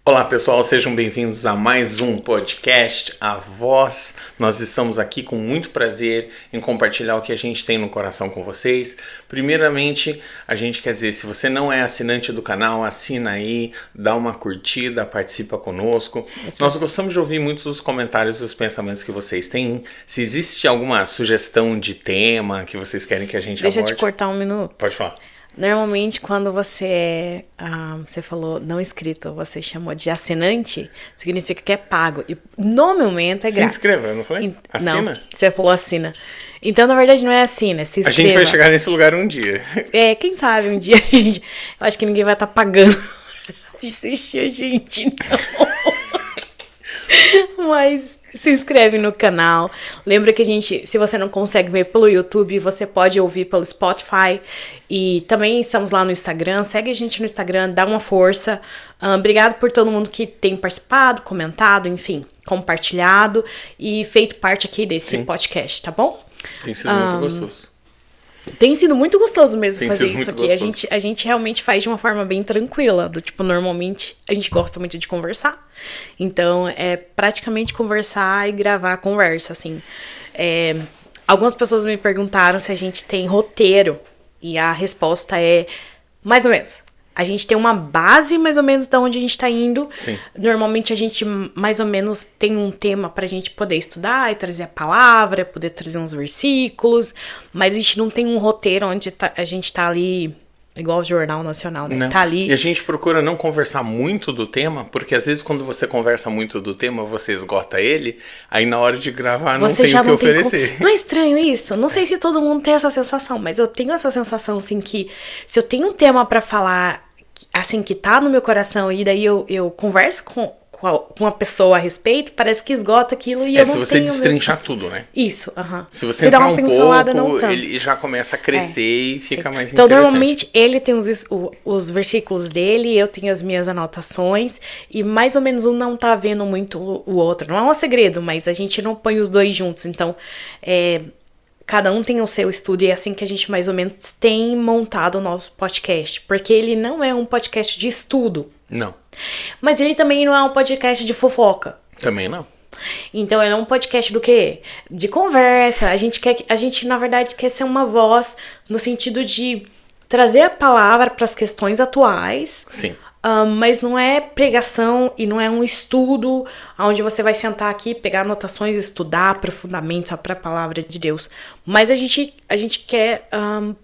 Olá pessoal, sejam bem-vindos a mais um podcast, A Voz. Nós estamos aqui com muito prazer em compartilhar o que a gente tem no coração com vocês. Primeiramente, a gente quer dizer, se você não é assinante do canal, assina aí, dá uma curtida, participa conosco. Nós gostamos de ouvir muitos dos comentários e os pensamentos que vocês têm. Se existe alguma sugestão de tema que vocês querem que a gente aborde... Deixa eu te cortar um minuto. Pode falar. Normalmente, quando você você falou não inscrito, você chamou de assinante, significa que é pago. E no momento é grátis. Se inscreva, eu não falei? Assina? Não, você falou assina. Então, na verdade, não é assina, é se inscreva. A gente vai chegar nesse lugar um dia. Quem sabe um dia a gente... Eu acho que ninguém vai estar pagando pra assistir a gente, não. Mas... se inscreve no canal. Lembra que se você não consegue ver pelo YouTube, você pode ouvir pelo Spotify. E também estamos lá no Instagram. Segue a gente no Instagram, dá uma força. Obrigado por todo mundo que tem participado, comentado, enfim, compartilhado e feito parte aqui desse podcast, tá bom? Tem sido muito gostoso. Tem sido muito gostoso mesmo Tem fazer sido isso muito aqui. gostoso. A gente realmente faz de uma forma bem tranquila. Do tipo, normalmente a gente gosta muito de conversar. Então, é praticamente conversar e gravar a conversa, assim. Algumas pessoas me perguntaram se a gente tem roteiro. E a resposta é mais ou menos. A gente tem uma base mais ou menos de onde a gente tá indo. Sim. Normalmente a gente mais ou menos tem um tema pra gente poder estudar e trazer a palavra, poder trazer uns versículos. Mas a gente não tem um roteiro onde a gente tá ali, igual o Jornal Nacional, né? Não. Tá ali. E a gente procura não conversar muito do tema, porque às vezes quando você conversa muito do tema, você esgota ele, aí na hora de gravar não tem o que oferecer. Não é estranho isso? Não sei se todo mundo tem essa sensação, mas eu tenho essa sensação, assim, que se eu tenho um tema pra falar, assim, que tá no meu coração, e daí eu converso com uma pessoa a respeito, parece que esgota aquilo e eu não tenho... se você destrinchar tudo, né? Isso, Se você entrar dá uma um pincelada, pouco, ele já começa a crescer e fica mais então, interessante. normalmente, ele tem os versículos dele, eu tenho as minhas anotações, e mais ou menos um não tá vendo muito o outro. Não é um segredo, mas a gente não põe os dois juntos, então... cada um tem o seu estudo e é assim que a gente mais ou menos tem montado o nosso podcast. Porque ele não é um podcast de estudo. Não. Mas ele também não é um podcast de fofoca. Também não. Então ele é um podcast do quê? De conversa. A gente na verdade quer ser uma voz no sentido de trazer a palavra para as questões atuais. Sim. Mas não é pregação e não é um estudo onde você vai sentar aqui, pegar anotações, estudar profundamente a palavra de Deus. Mas a gente quer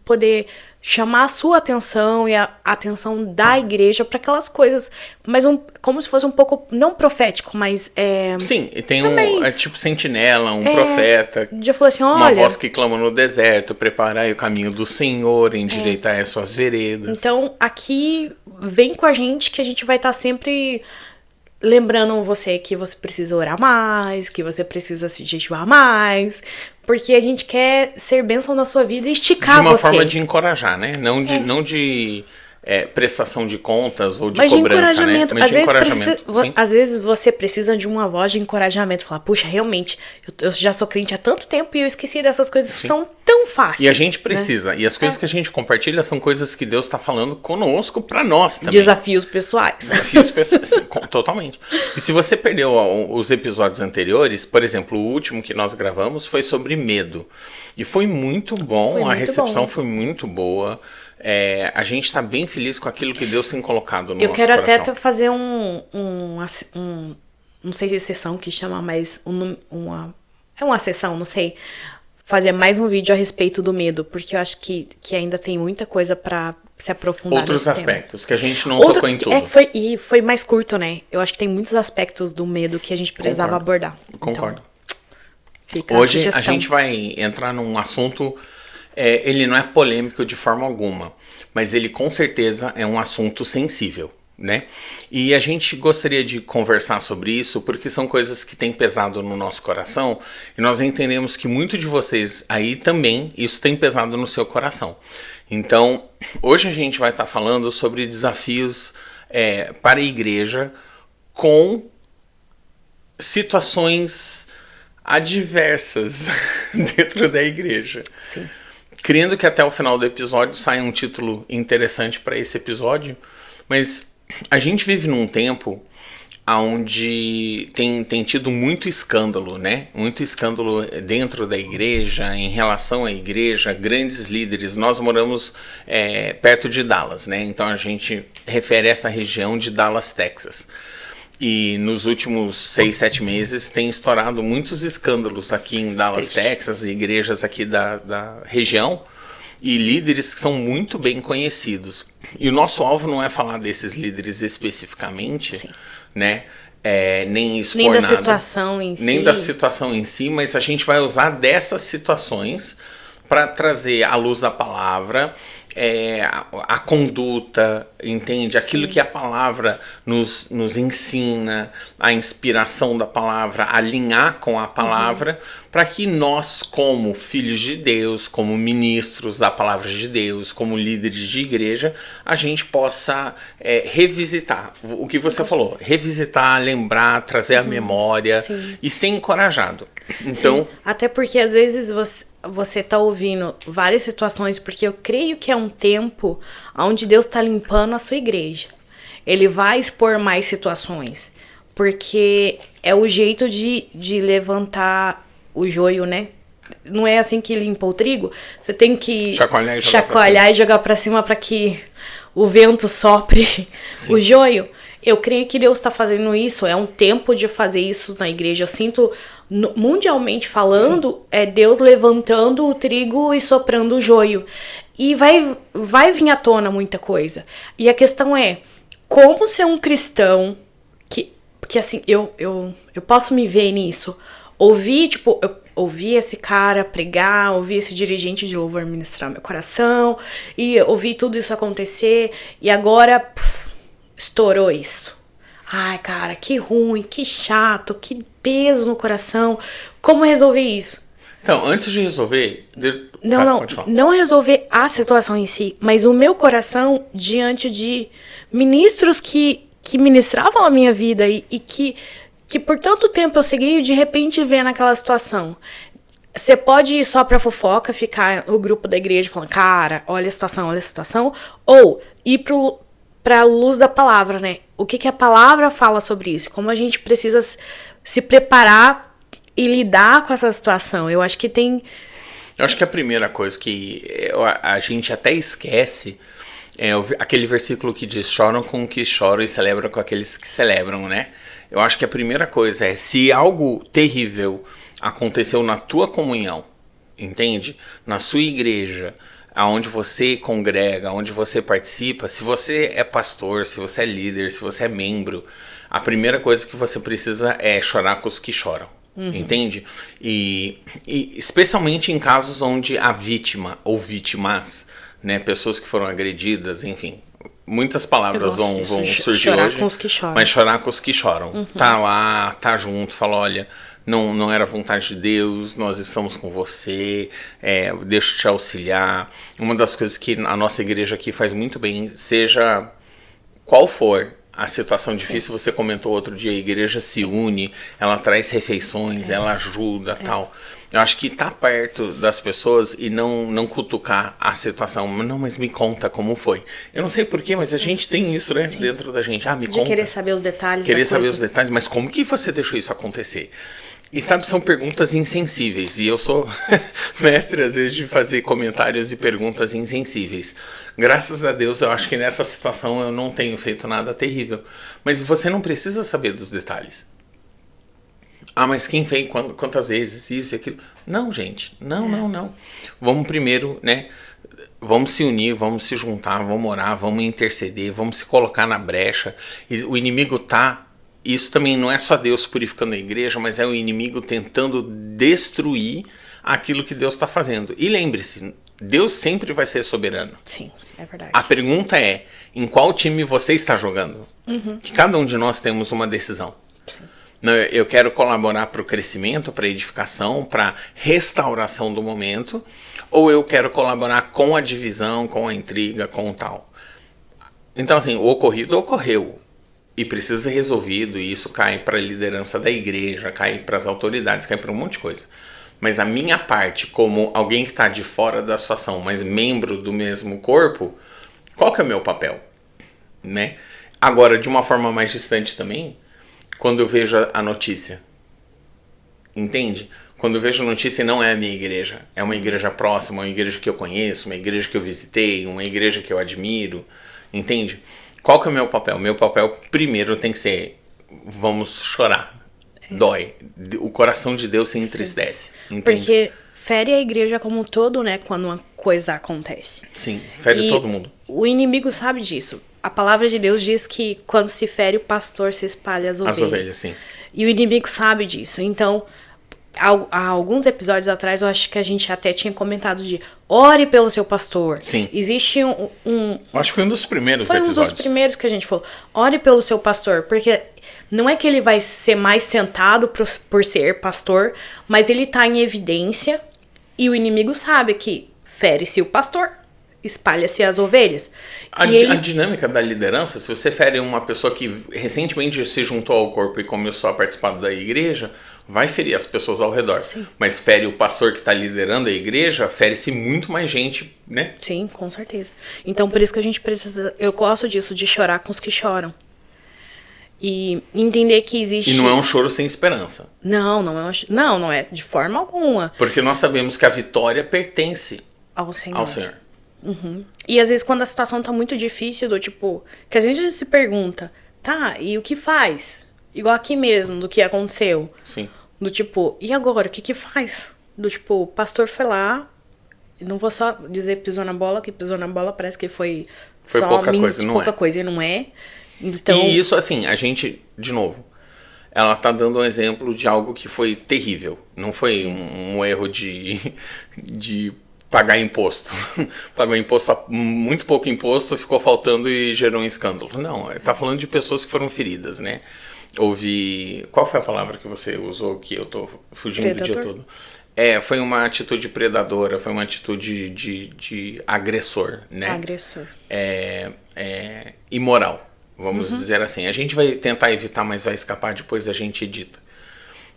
poder chamar a sua atenção e a atenção da igreja para aquelas coisas, mas como se fosse um pouco, não profético, mas... Sim, tem também, tipo sentinela, profeta, já falou assim, olha, uma voz que clama no deserto, preparai o caminho do Senhor, endireitai as suas veredas. Então, aqui, vem com a gente que a gente vai estar sempre lembrando você que você precisa orar mais, que você precisa se jejuar mais, porque a gente quer ser bênção na sua vida e esticar você. De uma forma de encorajar, né? Não de prestação de contas ou de mas cobrança, de encorajamento. né? Mas de encorajamento. Às vezes você precisa de uma voz de encorajamento. Falar, puxa, realmente, eu já sou crente há tanto tempo e eu esqueci dessas coisas que são tão fáceis. E a gente precisa. Né? E as coisas que a gente compartilha são coisas que Deus está falando conosco para nós também. Desafios pessoais. Desafios pessoais, totalmente. E se você perdeu os episódios anteriores, por exemplo, o último que nós gravamos foi sobre medo. E foi muito bom, a recepção foi muito boa. A gente está bem feliz com aquilo que Deus tem colocado no nosso coração. Eu quero até fazer não sei se é sessão que chama, mas uma sessão, não sei, fazer mais um vídeo a respeito do medo, porque eu acho que ainda tem muita coisa para se aprofundar. Outros aspectos que a gente não tocou em tudo. Foi mais curto, né? Eu acho que tem muitos aspectos do medo que a gente precisava abordar. Concordo. Então, hoje a gente vai entrar num assunto, ele não é polêmico de forma alguma, mas ele com certeza é um assunto sensível. né? E a gente gostaria de conversar sobre isso porque são coisas que têm pesado no nosso coração e nós entendemos que muito de vocês aí também isso tem pesado no seu coração. Então, hoje a gente vai estar falando sobre desafios para a igreja com situações adversas dentro da igreja. Sim. Crendo que até o final do episódio saia um título interessante para esse episódio, mas a gente vive num tempo onde tem tido muito escândalo, né? Muito escândalo dentro da igreja, em relação à igreja, grandes líderes. Nós moramos perto de Dallas, né? Então a gente refere a essa região de Dallas, Texas. E nos últimos 6, 7 meses tem estourado muitos escândalos aqui em Dallas, Texas, igrejas aqui da região e líderes que são muito bem conhecidos. E o nosso alvo não é falar desses líderes especificamente, sim, né? Nem expor nada. Nem da situação em si. Nem da situação em si, mas a gente vai usar dessas situações para trazer à luz da palavra a conduta, entende? Aquilo que a palavra nos ensina, a inspiração da palavra, alinhar com a palavra, para que nós, como filhos de Deus, como ministros da palavra de Deus, como líderes de igreja, a gente possa revisitar o que você falou, revisitar, lembrar, trazer a memória, sim, e ser encorajado. Então, sim, até porque às vezes você tá ouvindo várias situações, porque eu creio que é um tempo onde Deus está limpando a sua igreja. Ele vai expor mais situações, porque é o jeito de levantar o joio, né? Não é assim que limpa o trigo. Você tem que chacoalhar e jogar pra cima para que o vento sopre, sim, o joio. Eu creio que Deus está fazendo isso, é um tempo de fazer isso na igreja. Eu sinto, mundialmente falando, sim, é Deus levantando o trigo e soprando o joio. E vai vir à tona muita coisa. E a questão é, como ser um cristão que assim, eu posso me ver nisso. Ouvi esse cara pregar, ouvi esse dirigente de louvor ministrar meu coração, e ouvi tudo isso acontecer, e agora estourou isso. Ai, cara, que ruim, que chato, que peso no coração. Como resolver isso? Então, antes de resolver... Não resolver a situação em si, mas o meu coração diante de ministros que ministravam a minha vida e que por tanto tempo eu segui e de repente ver naquela situação. Você pode ir só pra fofoca, ficar no grupo da igreja falando, cara, olha a situação, ou ir pra luz da palavra, né? O que a palavra fala sobre isso? Como a gente precisa se preparar e lidar com essa situação. Eu acho que a primeira coisa que a gente até esquece é aquele versículo que diz, choram com os que choram e celebram com aqueles que celebram, né? Eu acho que a primeira coisa é, se algo terrível aconteceu na tua comunhão, entende? Na sua igreja, aonde você congrega, aonde você participa, se você é pastor, se você é líder, se você é membro, a primeira coisa que você precisa é chorar com os que choram, entende? E especialmente em casos onde a vítima ou vítimas, né, pessoas que foram agredidas, enfim, muitas palavras vão surgir chorar hoje, com os que choram. Mas chorar com os que choram. Tá lá, tá junto, fala, olha, não era vontade de Deus, nós estamos com você, deixa eu te auxiliar. Uma das coisas que a nossa igreja aqui faz muito bem, seja qual for a situação difícil, você comentou outro dia, a igreja se une, ela traz refeições, ela ajuda, tal. Eu acho que tá perto das pessoas e não cutucar a situação. Não, mas me conta como foi. Eu não sei porquê, mas a gente tem isso, né, dentro da gente. Me conta. De querer saber os detalhes. Querer saber os detalhes, mas como que você deixou isso acontecer? E sabe, são perguntas insensíveis. E eu sou mestre, às vezes, de fazer comentários e perguntas insensíveis. Graças a Deus, eu acho que nessa situação eu não tenho feito nada terrível. Mas você não precisa saber dos detalhes. Mas quem fez quantas vezes, isso e aquilo. Não, gente. Não. Vamos primeiro, né? Vamos se unir, vamos se juntar, vamos orar, vamos interceder, vamos se colocar na brecha. E o inimigo tá... Isso também não é só Deus purificando a igreja, mas é o inimigo tentando destruir aquilo que Deus está fazendo. E lembre-se, Deus sempre vai ser soberano. Sim, é verdade. A pergunta é, em qual time você está jogando? Que cada um de nós temos uma decisão. Sim. Eu quero colaborar para o crescimento, para a edificação, para a restauração do momento, ou eu quero colaborar com a divisão, com a intriga, com o tal. Então, assim, o ocorrido ocorreu e precisa ser resolvido, e isso cai para a liderança da igreja, cai para as autoridades, cai para um monte de coisa. Mas a minha parte, como alguém que está de fora da situação, mas membro do mesmo corpo, qual que é o meu papel? Né? Agora, de uma forma mais distante também, quando eu vejo a notícia, entende? Quando eu vejo a notícia, não é a minha igreja, é uma igreja próxima, uma igreja que eu conheço, uma igreja que eu visitei, uma igreja que eu admiro, entende? Qual que é o meu papel? Meu papel primeiro tem que ser, vamos chorar, dói, o coração de Deus se entristece, entende? Porque fere a igreja como um todo, né, quando uma coisa acontece. Sim, fere todo mundo. O inimigo sabe disso. A palavra de Deus diz que quando se fere o pastor, se espalha as ovelhas. As ovelhas, sim. E o inimigo sabe disso. Então, há alguns episódios atrás, eu acho que a gente até tinha comentado de ore pelo seu pastor. Sim. Existe Eu acho que foi um dos primeiros episódios. Foi um dos primeiros que a gente falou. Ore pelo seu pastor, porque não é que ele vai ser mais sentado por ser pastor, mas ele tá em evidência e o inimigo sabe que fere-se o pastor, espalha-se as ovelhas. A dinâmica da liderança, se você fere uma pessoa que recentemente se juntou ao corpo e começou a participar da igreja, vai ferir as pessoas ao redor. Sim. Mas fere o pastor que está liderando a igreja, fere-se muito mais gente, né? Sim, com certeza. Então, por isso que a gente precisa... Eu gosto disso, de chorar com os que choram. E entender que existe... E não é um choro sem esperança. Não é de forma alguma. Porque nós sabemos que a vitória pertence Ao Senhor. ao Senhor. Uhum. E às vezes quando a situação tá muito difícil, do tipo... Que às vezes a gente se pergunta, tá, e o que faz? Igual aqui mesmo, do que aconteceu. Sim. Do tipo, e agora, o que faz? Do tipo, o pastor foi lá, não vou só dizer pisou na bola, que pisou na bola parece que foi só pouca coisa, não pouca é. coisa e não é. Então, E isso, assim, a gente, de novo, ela tá dando um exemplo de algo que foi terrível. Não foi um erro de pagar imposto. Pagou imposto, muito pouco imposto, ficou faltando e gerou um escândalo. Não, tá falando de pessoas que foram feridas, né? Houve... Qual foi a palavra que você usou que eu tô fugindo Predador? do dia todo? Foi uma atitude predadora, foi uma atitude de agressor, né? agressor. Imoral, vamos dizer assim. A gente vai tentar evitar, mas vai escapar, depois a gente edita.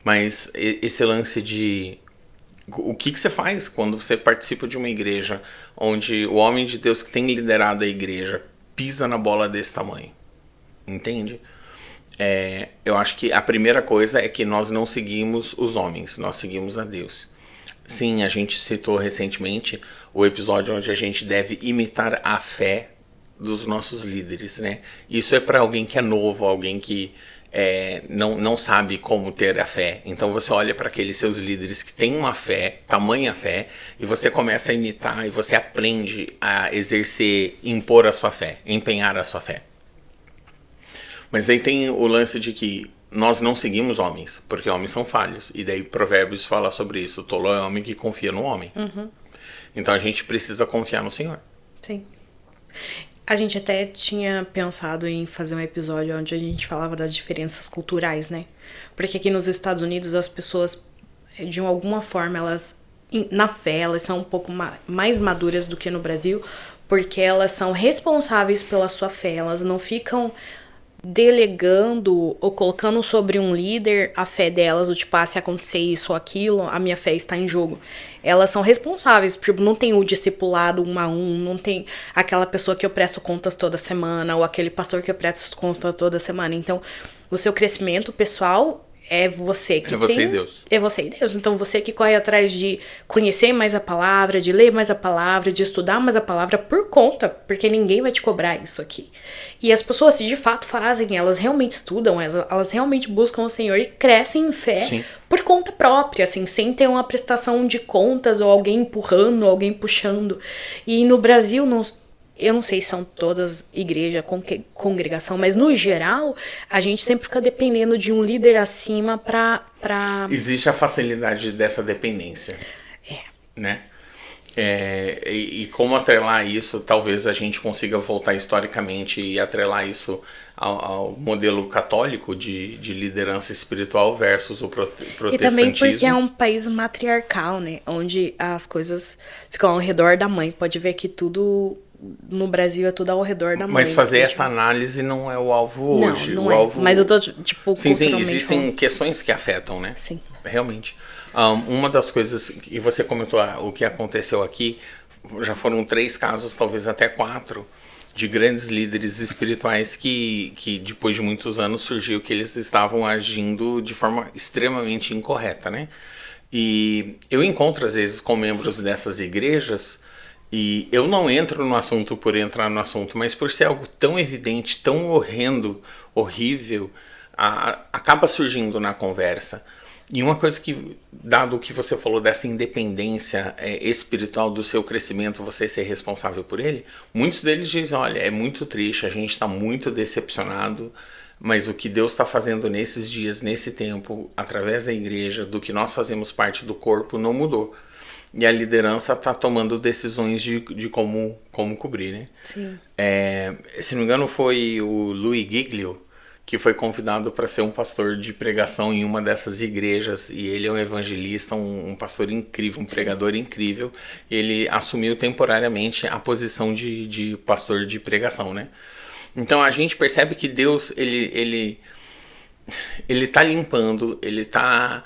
Mas esse lance de... O que você faz quando você participa de uma igreja onde o homem de Deus que tem liderado a igreja pisa na bola desse tamanho? Entende? Eu acho que a primeira coisa é que nós não seguimos os homens, nós seguimos a Deus. Sim, a gente citou recentemente o episódio onde a gente deve imitar a fé dos nossos líderes, né? Isso é para alguém que é novo, alguém que não sabe como ter a fé. Então você olha para aqueles seus líderes que têm uma fé, tamanha fé, e você começa a imitar e você aprende a exercer, impor a sua fé, empenhar a sua fé. Mas aí tem o lance de que nós não seguimos homens, porque homens são falhos. E daí Provérbios fala sobre isso. O tolo é homem que confia no homem. Então a gente precisa confiar no Senhor. Sim. A gente até tinha pensado em fazer um episódio onde a gente falava das diferenças culturais, né? Porque aqui nos Estados Unidos as pessoas, de alguma forma, elas, na fé, elas são um pouco mais maduras do que no Brasil, porque elas são responsáveis pela sua fé. Elas não ficam delegando ou colocando sobre um líder a fé delas, o tipo, se acontecer isso ou aquilo, a minha fé está em jogo. Elas são responsáveis, tipo, não tem o discipulado 1 a 1, não tem aquela pessoa que eu presto contas toda semana, ou aquele pastor que eu presto contas toda semana. Então, o seu crescimento pessoal é você que você e Deus. É você e Deus. Então, você que corre atrás de conhecer mais a palavra, de ler mais a palavra, de estudar mais a palavra por conta, porque ninguém vai te cobrar isso aqui. E as pessoas, se de fato fazem, elas realmente estudam, elas realmente buscam o Senhor e crescem em fé. Sim. Por conta própria, assim, sem ter uma prestação de contas ou alguém empurrando, alguém puxando. E no Brasil, eu não sei se são todas igreja, congregação, mas no geral, a gente sempre fica dependendo de um líder acima pra... Existe a facilidade dessa dependência. Né? E como atrelar isso, talvez a gente consiga voltar historicamente e atrelar isso ao modelo católico de liderança espiritual versus o E também porque é protestantismo. um país matriarcal, né? Onde as coisas ficam ao redor da mãe. Pode ver que tudo no Brasil é tudo ao redor da mãe. Mas fazer Então, essa análise não é o alvo hoje. não O é. alvo... Mas eu tô, tipo, Sim, culturalmente existem falando. questões que afetam, né? Sim. Realmente. Uma das coisas que você comentou, o que aconteceu aqui, já foram 3 casos, talvez até 4, de grandes líderes espirituais que depois de muitos anos surgiu que eles estavam agindo de forma extremamente incorreta, né? E eu encontro às vezes com membros dessas igrejas e eu não entro no assunto por entrar no assunto, mas por ser algo tão evidente, tão horrendo, horrível, acaba surgindo na conversa. E uma coisa que, dado o que você falou dessa independência espiritual do seu crescimento, você ser responsável por ele, muitos deles dizem, olha, é muito triste, a gente está muito decepcionado, mas o que Deus está fazendo nesses dias, nesse tempo, através da igreja, do que nós fazemos parte do corpo, não mudou. E a liderança está tomando decisões de como cobrir, né? Sim. Se não me engano, foi o Louis Giglio que foi convidado para ser um pastor de pregação em uma dessas igrejas, e ele é um evangelista, um pastor incrível, um pregador incrível. Ele assumiu temporariamente a posição de pastor de pregação, né? Então a gente percebe que Deus, ele tá limpando, ele tá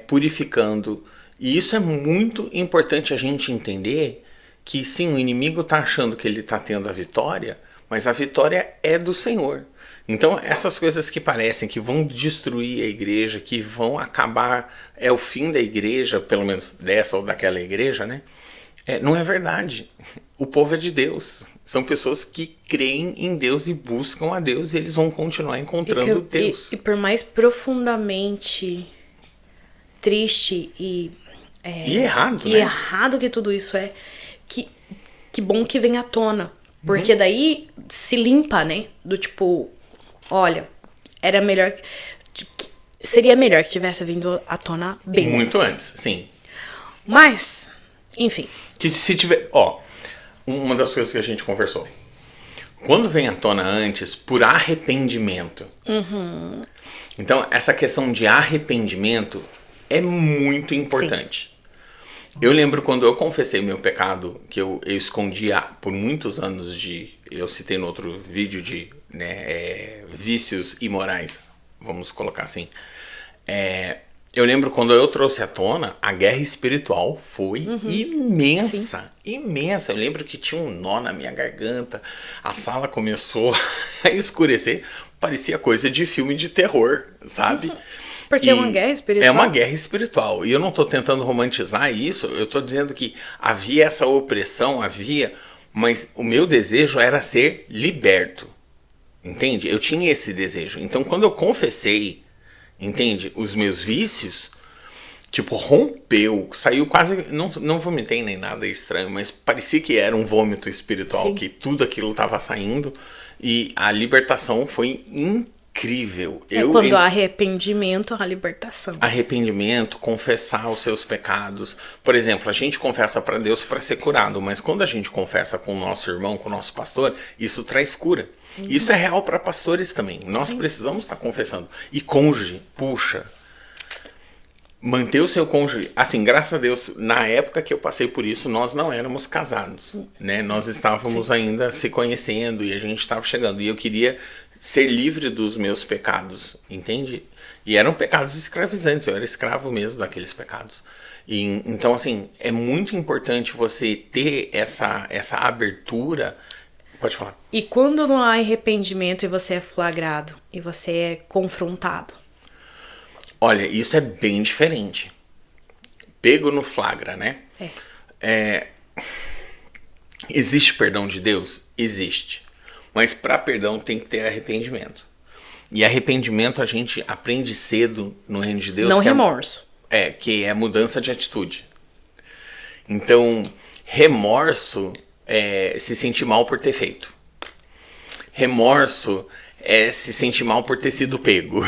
purificando, e isso é muito importante a gente entender, que sim, o inimigo tá achando que ele tá tendo a vitória, mas a vitória é do Senhor. Então essas coisas que parecem que vão destruir a igreja, que vão acabar, é o fim da igreja, pelo menos dessa ou daquela igreja, né? Não é verdade. O povo é de Deus. São pessoas que creem em Deus e buscam a Deus, e eles vão continuar encontrando Deus. E por mais profundamente triste E errado, e né? errado que tudo isso é, que bom que vem à tona. Porque daí se limpa, né? Do tipo, olha, era melhor. Seria melhor que tivesse vindo à tona bem Muito antes, sim. Mas, enfim. Que se tiver. Uma das coisas que a gente conversou. Quando vem à tona antes, por arrependimento. Então, essa questão de arrependimento é muito importante. Eu lembro quando eu confessei meu pecado, que eu escondia por muitos anos eu citei no outro vídeo de vícios imorais, vamos colocar assim. Eu lembro quando eu trouxe à tona, a guerra espiritual foi imensa, imensa. Eu lembro que tinha um nó na minha garganta, a sala começou a escurecer, parecia coisa de filme de terror, sabe? Porque é uma guerra espiritual. É uma guerra espiritual. E eu não estou tentando romantizar isso, eu estou dizendo que havia essa opressão, mas o meu desejo era ser liberto. Entende? Eu tinha esse desejo. Então quando eu confessei, entende, os meus vícios, tipo, rompeu, saiu quase, não vomitei nem nada estranho, mas parecia que era um vômito espiritual, Sim. que tudo aquilo estava saindo, e a libertação foi incrível. Quando há arrependimento, há libertação. Arrependimento, confessar os seus pecados. Por exemplo, a gente confessa para Deus para ser curado, mas quando a gente confessa com o nosso irmão, com o nosso pastor, isso traz cura. Isso é real para pastores também. Nós precisamos estar confessando. E cônjuge, puxa, manter o seu cônjuge, assim, graças a Deus, na época que eu passei por isso, nós não éramos casados, né? Nós estávamos ainda se conhecendo e a gente estava chegando. E eu queria ser livre dos meus pecados, entende? E eram pecados escravizantes, eu era escravo mesmo daqueles pecados. Então, assim, é muito importante você ter essa abertura. Pode falar. E quando não há arrependimento e você é flagrado, e você é confrontado? Olha, isso é bem diferente. Pego no flagra, né? Existe perdão de Deus? Existe. Mas para perdão tem que ter arrependimento. E arrependimento a gente aprende cedo no reino de Deus. Não remorso. Que é mudança de atitude. Então, remorso é se sentir mal por ter feito. Remorso é se sentir mal por ter sido pego.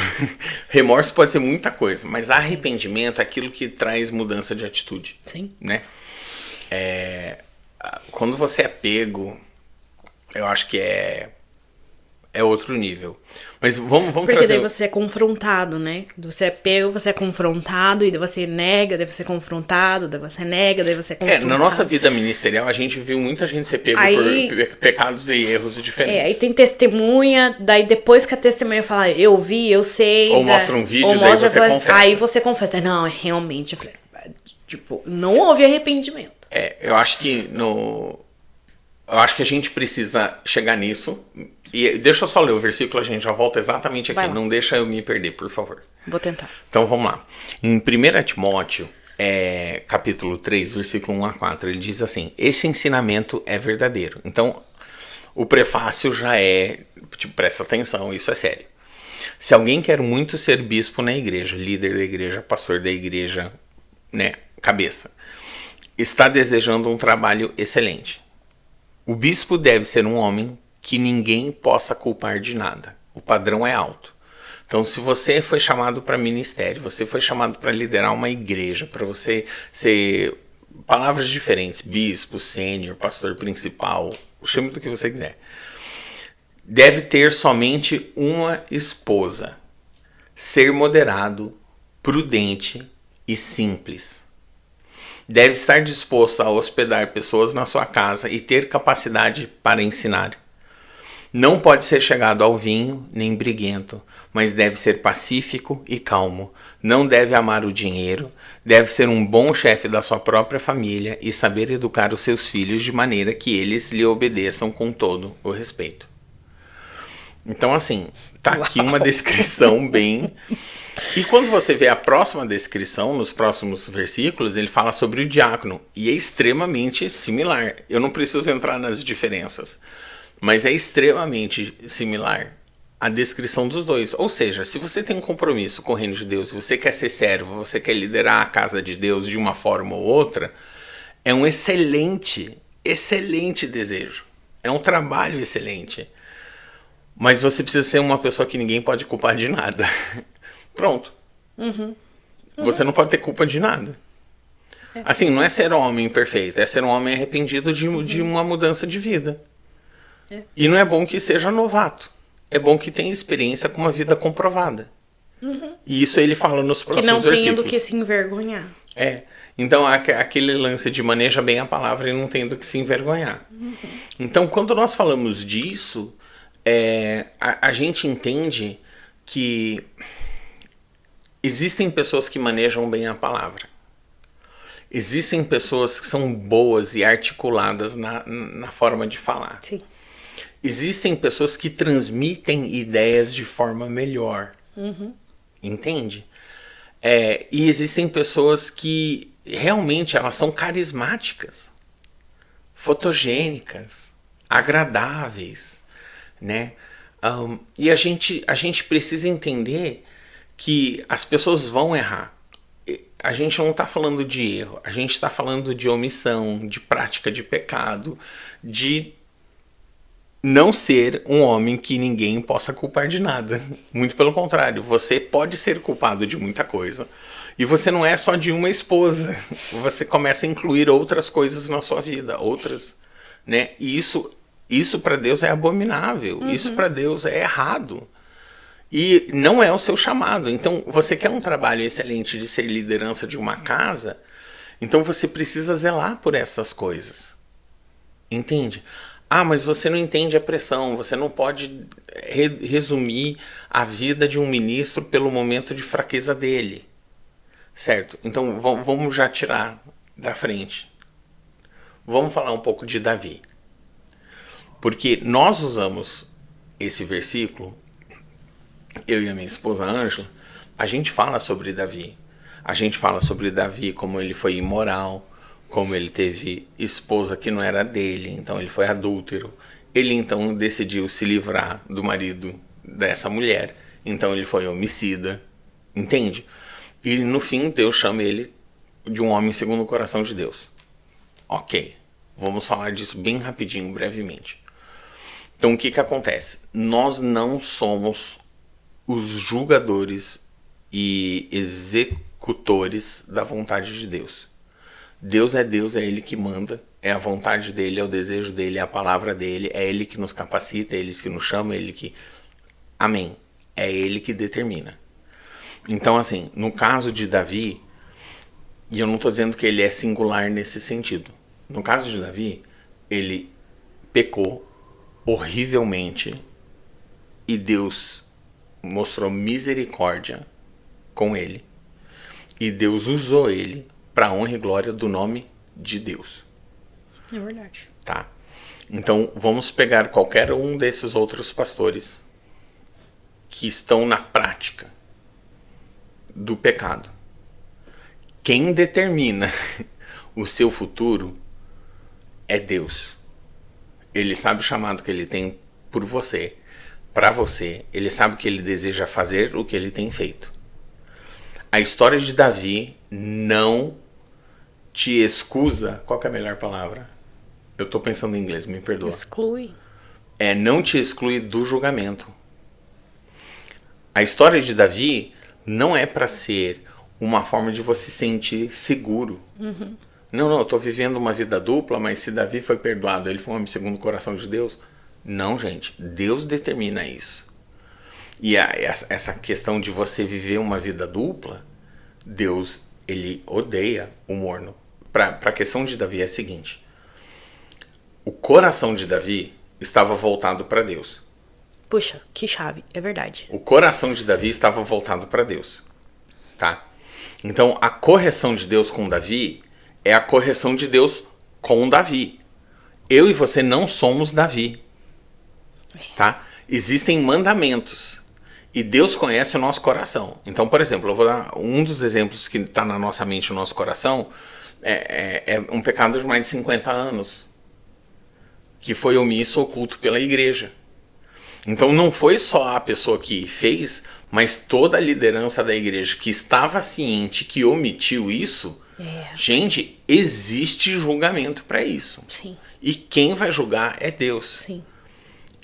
Remorso pode ser muita coisa, mas arrependimento é aquilo que traz mudança de atitude. Sim. Né? Quando você é pego, eu acho que é outro nível. Mas vamos Porque trazer... daí você é confrontado, né? Você é pego, você é confrontado, e daí você nega, daí você é confrontado, daí você nega, daí você é Na nossa confrontado. vida ministerial, a gente viu muita gente ser pego por Aí, pecados e erros aí diferentes. tem testemunha, daí depois que a testemunha fala, eu vi, eu sei, Ou mostra um vídeo, ou daí mostra, você confessa. aí você confessa, não, realmente, eu falei, tipo, não houve arrependimento. Eu acho que eu acho que a gente precisa chegar nisso. E deixa eu só ler o versículo, a gente já volta exatamente aqui. Não deixa eu me perder, por favor. Vou tentar. Então vamos lá. Em 1 Timóteo, capítulo 3, versículo 1 a 4, ele diz assim: esse ensinamento é verdadeiro. Então, o prefácio já tipo, presta atenção, isso é sério. Se alguém quer muito ser bispo na igreja, líder da igreja, pastor da igreja, né, cabeça, está desejando um trabalho excelente. O bispo deve ser um homem que ninguém possa culpar de nada. O padrão é alto. Então, se você foi chamado para ministério, você foi chamado para liderar uma igreja, para você ser palavras diferentes, bispo, sênior, pastor principal, chame do que você quiser. Deve ter somente uma esposa, ser moderado, prudente e simples. Deve estar disposto a hospedar pessoas na sua casa e ter capacidade para ensinar. Não pode ser chegado ao vinho, nem briguento, mas deve ser pacífico e calmo. Não deve amar o dinheiro, deve ser um bom chefe da sua própria família e saber educar os seus filhos de maneira que eles lhe obedeçam com todo o respeito. Então, assim, tá aqui uma descrição bem... E quando você vê a próxima descrição, nos próximos versículos, ele fala sobre o diácono. E é extremamente similar. Eu não preciso entrar nas diferenças. Mas é extremamente similar a descrição dos dois. Ou seja, se você tem um compromisso com o reino de Deus, você quer ser servo, você quer liderar a casa de Deus de uma forma ou outra, é um excelente desejo. É um trabalho excelente. Mas você precisa ser uma pessoa que ninguém pode culpar de nada. Pronto. Você não pode ter culpa de nada. Assim, não é ser um homem perfeito, é ser um homem arrependido de uma mudança de vida. E não é bom que seja novato. É bom que tenha experiência com uma vida comprovada. E isso ele fala nos próximos versículos. Que não tenha do que se envergonhar. Então, aquele lance de maneja bem a palavra e não tem do que se envergonhar. Então, quando nós falamos disso, a gente entende que existem pessoas que manejam bem a palavra. Existem pessoas que são boas e articuladas na forma de falar. Sim. Existem pessoas que transmitem ideias de forma melhor. Entende? E existem pessoas que realmente elas são carismáticas, fotogênicas, agradáveis, né? E a gente precisa entender que as pessoas vão errar. A gente não está falando de erro, a gente está falando de omissão, de prática de pecado, de não ser um homem que ninguém possa culpar de nada. Muito pelo contrário, você pode ser culpado de muita coisa. E você não é só de uma esposa. Você começa a incluir outras coisas na sua vida, outras, né? E isso para Deus é abominável. Isso para Deus é errado. E não é o seu chamado. Então, você quer um trabalho excelente de ser liderança de uma casa, então você precisa zelar por essas coisas. Entende? Mas você não entende a pressão. Você não pode resumir a vida de um ministro pelo momento de fraqueza dele. Certo? Então, vamos já tirar da frente. Vamos falar um pouco de Davi. Porque nós usamos esse versículo, eu e a minha esposa Ângela, a gente fala sobre Davi. A gente fala sobre Davi como ele foi imoral, como ele teve esposa que não era dele, então ele foi adúltero. Ele então decidiu se livrar do marido dessa mulher, então ele foi homicida. Entende? E no fim Deus chama ele de um homem segundo o coração de Deus. Ok, vamos falar disso bem rapidinho, brevemente. Então o que acontece? Nós não somos os julgadores e executores da vontade de Deus. Deus, é Ele que manda, é a vontade dele, é o desejo dele, é a palavra dele, é ele que nos capacita, é ele que nos chama, é ele que... Amém. É ele que determina. Então, assim, no caso de Davi, e eu não estou dizendo que ele é singular nesse sentido. No caso de Davi, ele pecou horrivelmente e Deus mostrou misericórdia com ele. E Deus usou ele para a honra e glória do nome de Deus. É verdade. Tá? Então, vamos pegar qualquer um desses outros pastores que estão na prática do pecado. Quem determina o seu futuro é Deus. Ele sabe o chamado que ele tem por você, para você. Ele sabe que ele deseja fazer o que ele tem feito. A história de Davi não te excusa. Qual que é a melhor palavra? Eu tô pensando em inglês, me perdoa. Exclui. Não te exclui do julgamento. A história de Davi não é para ser uma forma de você se sentir seguro. Uhum. Não, eu tô vivendo uma vida dupla, mas se Davi foi perdoado, ele foi um homem segundo o coração de Deus. Não, gente, Deus determina isso. E essa questão de você viver uma vida dupla, Deus, ele odeia o morno. Para a questão de Davi é a seguinte: o coração de Davi estava voltado para Deus. Puxa, que chave, é verdade. O coração de Davi estava voltado para Deus, tá? Então, a correção de Deus com Davi é a correção de Deus com Davi. Eu e você não somos Davi, tá? Existem mandamentos e Deus conhece o nosso coração. Então, por exemplo, eu vou dar um dos exemplos que está na nossa mente, no nosso coração, é um pecado de mais de 50 anos, que foi omisso, oculto pela igreja. Então não foi só a pessoa que fez, mas toda a liderança da igreja que estava ciente, que omitiu isso. Gente, existe julgamento para isso. Sim. E quem vai julgar é Deus. Sim.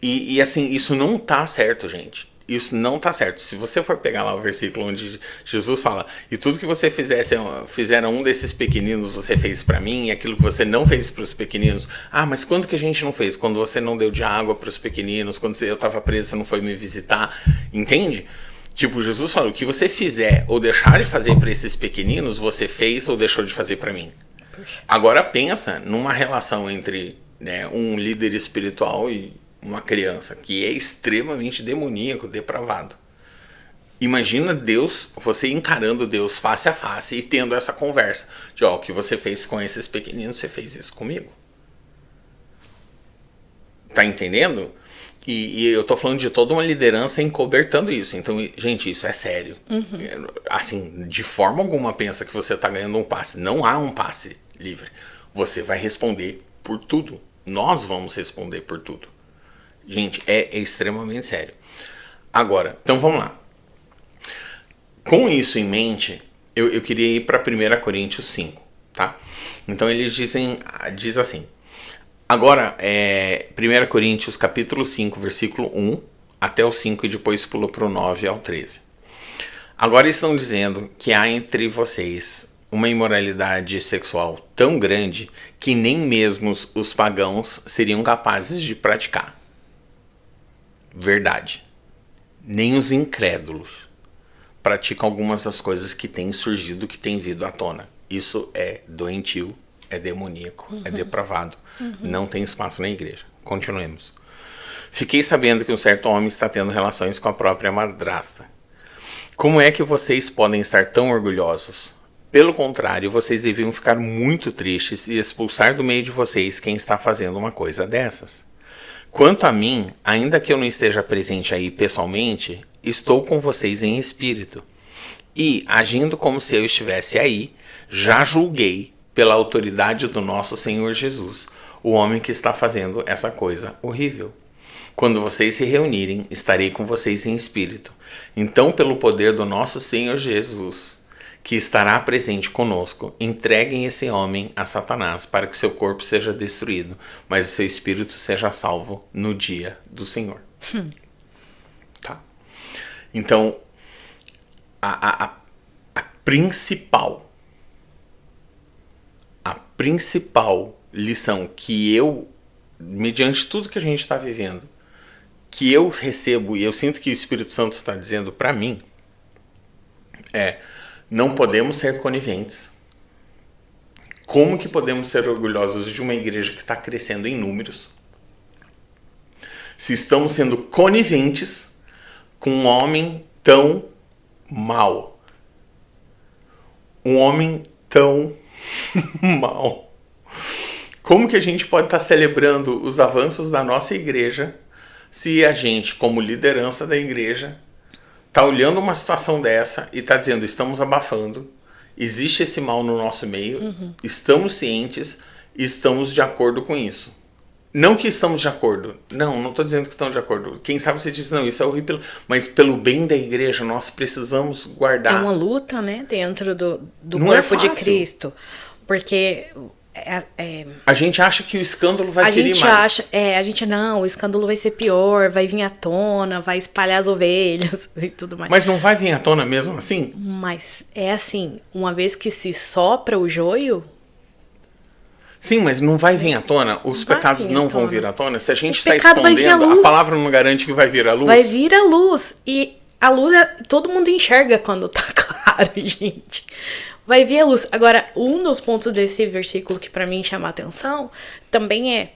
E assim, isso não tá certo, gente. Isso não tá certo. Se você for pegar lá o versículo onde Jesus fala: e tudo que você fizeram um desses pequeninos, você fez para mim, e aquilo que você não fez para os pequeninos. Ah, mas quando que a gente não fez? Quando você não deu de água para os pequeninos, quando eu tava preso, você não foi me visitar. Entende? Tipo, Jesus falou: o que você fizer ou deixar de fazer para esses pequeninos, você fez ou deixou de fazer para mim. Puxa. Agora pensa numa relação entre, né, um líder espiritual e uma criança que é extremamente demoníaco, depravado. Imagina Deus, você encarando Deus face a face e tendo essa conversa de: ó, o que você fez com esses pequeninos, você fez isso comigo. Tá entendendo? E eu tô falando de toda uma liderança encobertando isso. Então, gente, isso é sério. Assim, de forma alguma pensa que você tá ganhando um passe. Não há um passe livre. Você vai responder por tudo. Nós vamos responder por tudo. Gente, é extremamente sério. Agora, então vamos lá. Com isso em mente, eu queria ir para 1 Coríntios 5, tá? Então eles diz assim: agora, 1 Coríntios capítulo 5, versículo 1 até o 5, e depois pula para o 9 ao 13. Agora estão dizendo que há entre vocês uma imoralidade sexual tão grande que nem mesmo os pagãos seriam capazes de praticar. Verdade. Nem os incrédulos praticam algumas das coisas que têm surgido, que têm vindo à tona. Isso é doentio, é demoníaco, é depravado. Não tem espaço na igreja. Continuemos. Fiquei sabendo que um certo homem está tendo relações com a própria madrasta. Como é que vocês podem estar tão orgulhosos? Pelo contrário, vocês deviam ficar muito tristes e expulsar do meio de vocês quem está fazendo uma coisa dessas. Quanto a mim, ainda que eu não esteja presente aí pessoalmente, estou com vocês em espírito. E, agindo como se eu estivesse aí, já julguei, pela autoridade do nosso Senhor Jesus, o homem que está fazendo essa coisa horrível. Quando vocês se reunirem, estarei com vocês em espírito. Então, pelo poder do nosso Senhor Jesus, que estará presente conosco, entreguem esse homem a Satanás para que seu corpo seja destruído, mas o seu espírito seja salvo no dia do Senhor. Tá? Então, a principal lição que eu, mediante tudo que a gente está vivendo, que eu recebo e eu sinto que o Espírito Santo está dizendo para mim, não podemos ser coniventes. Como que podemos ser orgulhosos de uma igreja que está crescendo em números se estamos sendo coniventes com um homem tão mau? Um homem tão mau. Como que a gente pode estar celebrando os avanços da nossa igreja se a gente, como liderança da igreja, está olhando uma situação dessa e está dizendo, estamos abafando, existe esse mal no nosso meio, estamos cientes e estamos de acordo com isso. Não que estamos de acordo. Não estou dizendo que estamos de acordo. Quem sabe você diz, não, isso é horrível. Mas pelo bem da igreja, nós precisamos guardar. É uma luta, né? Dentro do Não corpo é de fácil. Cristo. Porque... A gente acha que o escândalo vai a ferir gente mais. acha, não, o escândalo vai ser pior, vai vir à tona, vai espalhar as ovelhas e tudo mais. Mas não vai vir à tona mesmo assim? Mas é assim, uma vez que se sopra o joio... Sim, mas não vai vir à tona? Os Vai pecados vir à não vão tona. vir à tona? Se a gente O está pecado vai vir à escondendo, a luz. palavra não garante que vai vir à luz? Vai vir a luz. E a luz, todo mundo enxerga quando tá claro, gente. Vai vir a luz. Agora, um dos pontos desse versículo que pra mim chama a atenção também é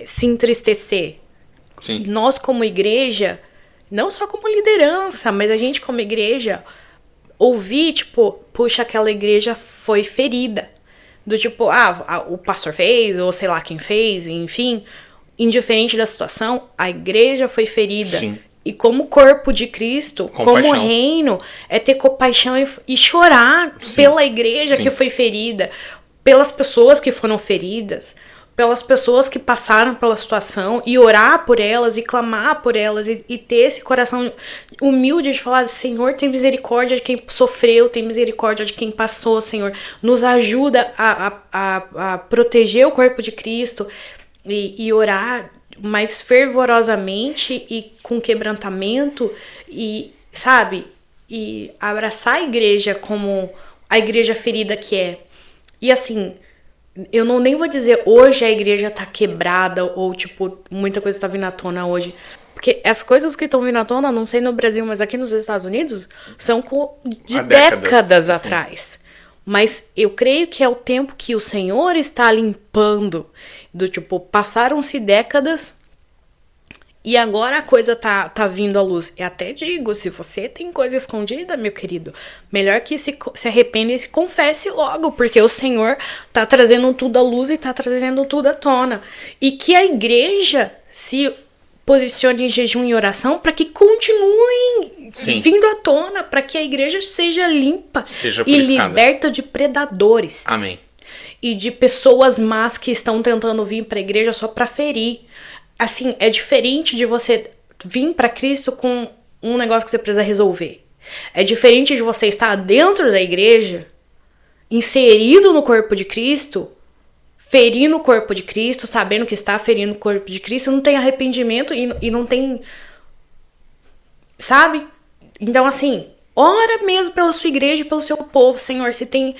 se entristecer. Sim. Nós como igreja, não só como liderança, mas a gente como igreja, ouvir, tipo, puxa, aquela igreja foi ferida. Do tipo, o pastor fez, ou sei lá quem fez, enfim, indiferente da situação, a igreja foi ferida. Sim. E como corpo de Cristo, Compaixão. como reino, é ter compaixão e chorar Sim. pela igreja Sim. que foi ferida, pelas pessoas que foram feridas, pelas pessoas que passaram pela situação, e orar por elas, e clamar por elas, e ter esse coração humilde de falar, Senhor, tem misericórdia de quem sofreu, tem misericórdia de quem passou, Senhor, nos ajuda a proteger o corpo de Cristo, e orar mais fervorosamente e com quebrantamento, e, sabe, e abraçar a igreja como a igreja ferida que é. E assim, eu nem vou dizer hoje a igreja tá quebrada ou tipo, muita coisa tá vindo à tona hoje. Porque as coisas que estão vindo à tona, não sei no Brasil, mas aqui nos Estados Unidos, são de Há décadas, décadas sim. atrás. Mas eu creio que é o tempo que o Senhor está limpando. Do tipo, passaram-se décadas e agora a coisa tá vindo à luz. E até digo, se você tem coisa escondida, meu querido, melhor que se arrependa e se confesse logo, porque o Senhor tá trazendo tudo à luz e tá trazendo tudo à tona. E que a igreja se posicione em jejum e oração para que continuem Sim. vindo à tona, para que a igreja seja limpa Seja e purificada. liberta de predadores Amém. e de pessoas más que estão tentando vir para a igreja só para ferir. Assim, é diferente de você vir para Cristo com um negócio que você precisa resolver. É diferente de você estar dentro da igreja, inserido no corpo de Cristo, ferindo o corpo de Cristo, sabendo que está ferindo o corpo de Cristo, não tem arrependimento e não tem... Sabe? Então, assim, ora mesmo pela sua igreja e pelo seu povo, Senhor. Se tem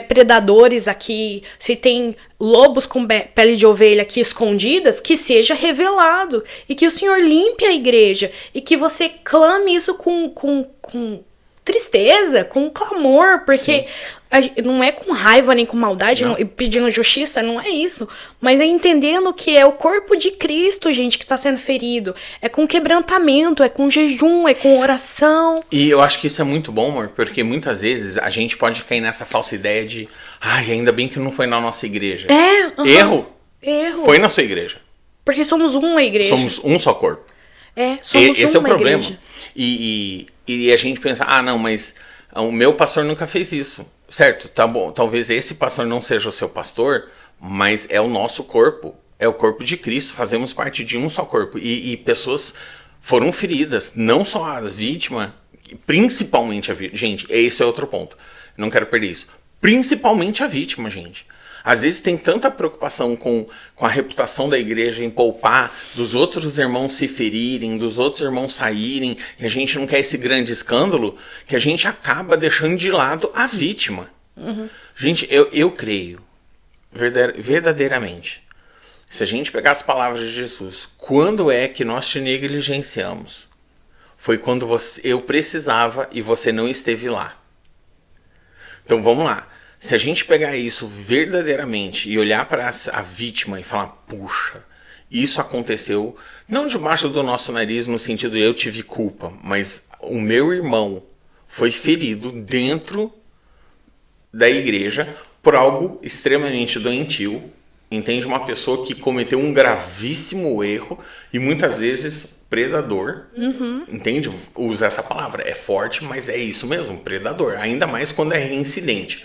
predadores aqui, se tem lobos com pele de ovelha aqui escondidas, que seja revelado. E que o Senhor limpe a igreja. E que você clame isso com tristeza, com clamor, porque não é com raiva nem com maldade, não, pedindo justiça, não é isso, mas é entendendo que é o corpo de Cristo, gente, que está sendo ferido, é com quebrantamento, é com jejum, é com oração. E eu acho que isso é muito bom, amor, porque muitas vezes a gente pode cair nessa falsa ideia de ainda bem que não foi na nossa igreja. Erro foi na sua igreja. Porque somos uma igreja. Somos um só corpo. Somos esse é o uma problema. igreja. E a gente pensa, não, mas o meu pastor nunca fez isso. Certo, tá bom, talvez esse pastor não seja o seu pastor, mas é o nosso corpo, é o corpo de Cristo, fazemos parte de um só corpo. E pessoas foram feridas, não só a vítima, principalmente a vítima. Gente, esse é outro ponto, não quero perder isso. Principalmente a vítima, gente. Às vezes tem tanta preocupação com a reputação da igreja em poupar, dos outros irmãos se ferirem, dos outros irmãos saírem, e a gente não quer esse grande escândalo, que a gente acaba deixando de lado a vítima. Gente, eu creio verdadeiramente, se a gente pegar as palavras de Jesus, quando é que nós te negligenciamos? Foi quando eu precisava e você não esteve lá. Então vamos lá. Se a gente pegar isso verdadeiramente e olhar para a vítima e falar, puxa, isso aconteceu não debaixo do nosso nariz no sentido de eu tive culpa, mas o meu irmão foi ferido dentro da igreja por algo extremamente doentio. Entende? Uma pessoa que cometeu um gravíssimo erro e muitas vezes predador. Entende? Usa essa palavra. É forte, mas é isso mesmo, predador. Ainda mais quando é reincidente.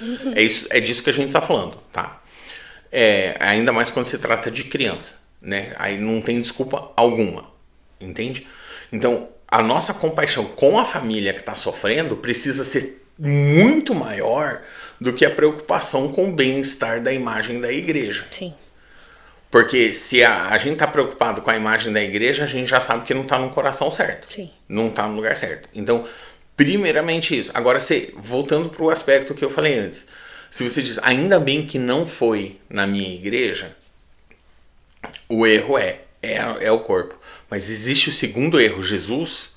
É disso que a gente está falando, tá? Ainda mais quando se trata de criança, né? Aí não tem desculpa alguma. Entende? Então, a nossa compaixão com a família que está sofrendo precisa ser muito maior do que a preocupação com o bem-estar da imagem da igreja. Sim. Porque se a gente está preocupado com a imagem da igreja, a gente já sabe que não está no coração certo. Sim. Não está no lugar certo. Então, primeiramente isso. Agora, voltando para o aspecto que eu falei antes. Se você diz, ainda bem que não foi na minha igreja, o erro é o corpo. Mas existe o segundo erro. Jesus,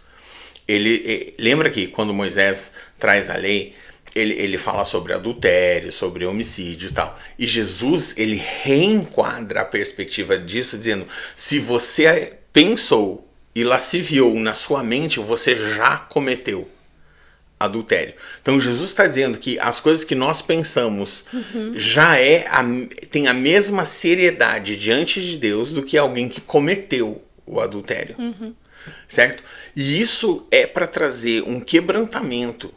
lembra que quando Moisés traz a lei, ele fala sobre adultério, sobre homicídio e tal. E Jesus, ele reenquadra a perspectiva disso, dizendo, se você pensou e lasciviou na sua mente, você já cometeu adultério. Então Jesus está dizendo que as coisas que nós pensamos tem a mesma seriedade diante de Deus do que alguém que cometeu o adultério. Certo? E isso é para trazer um quebrantamento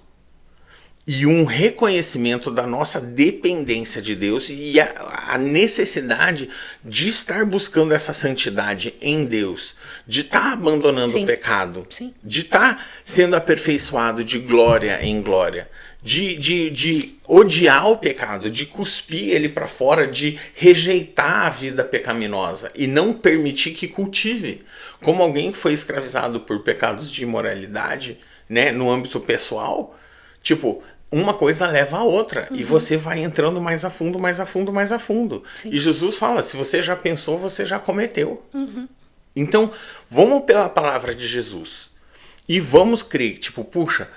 e um reconhecimento da nossa dependência de Deus e a necessidade de estar buscando essa santidade em Deus, de estar abandonando o pecado, de estar sendo aperfeiçoado de glória em glória, de odiar o pecado, de cuspir ele para fora, de rejeitar a vida pecaminosa e não permitir que cultive. Como alguém que foi escravizado por pecados de imoralidade, né, no âmbito pessoal, tipo, uma coisa leva a outra e você vai entrando mais a fundo, mais a fundo, mais a fundo. Sim. E Jesus fala, se você já pensou, você já cometeu. Então, vamos pela palavra de Jesus e vamos crer, tipo, puxa,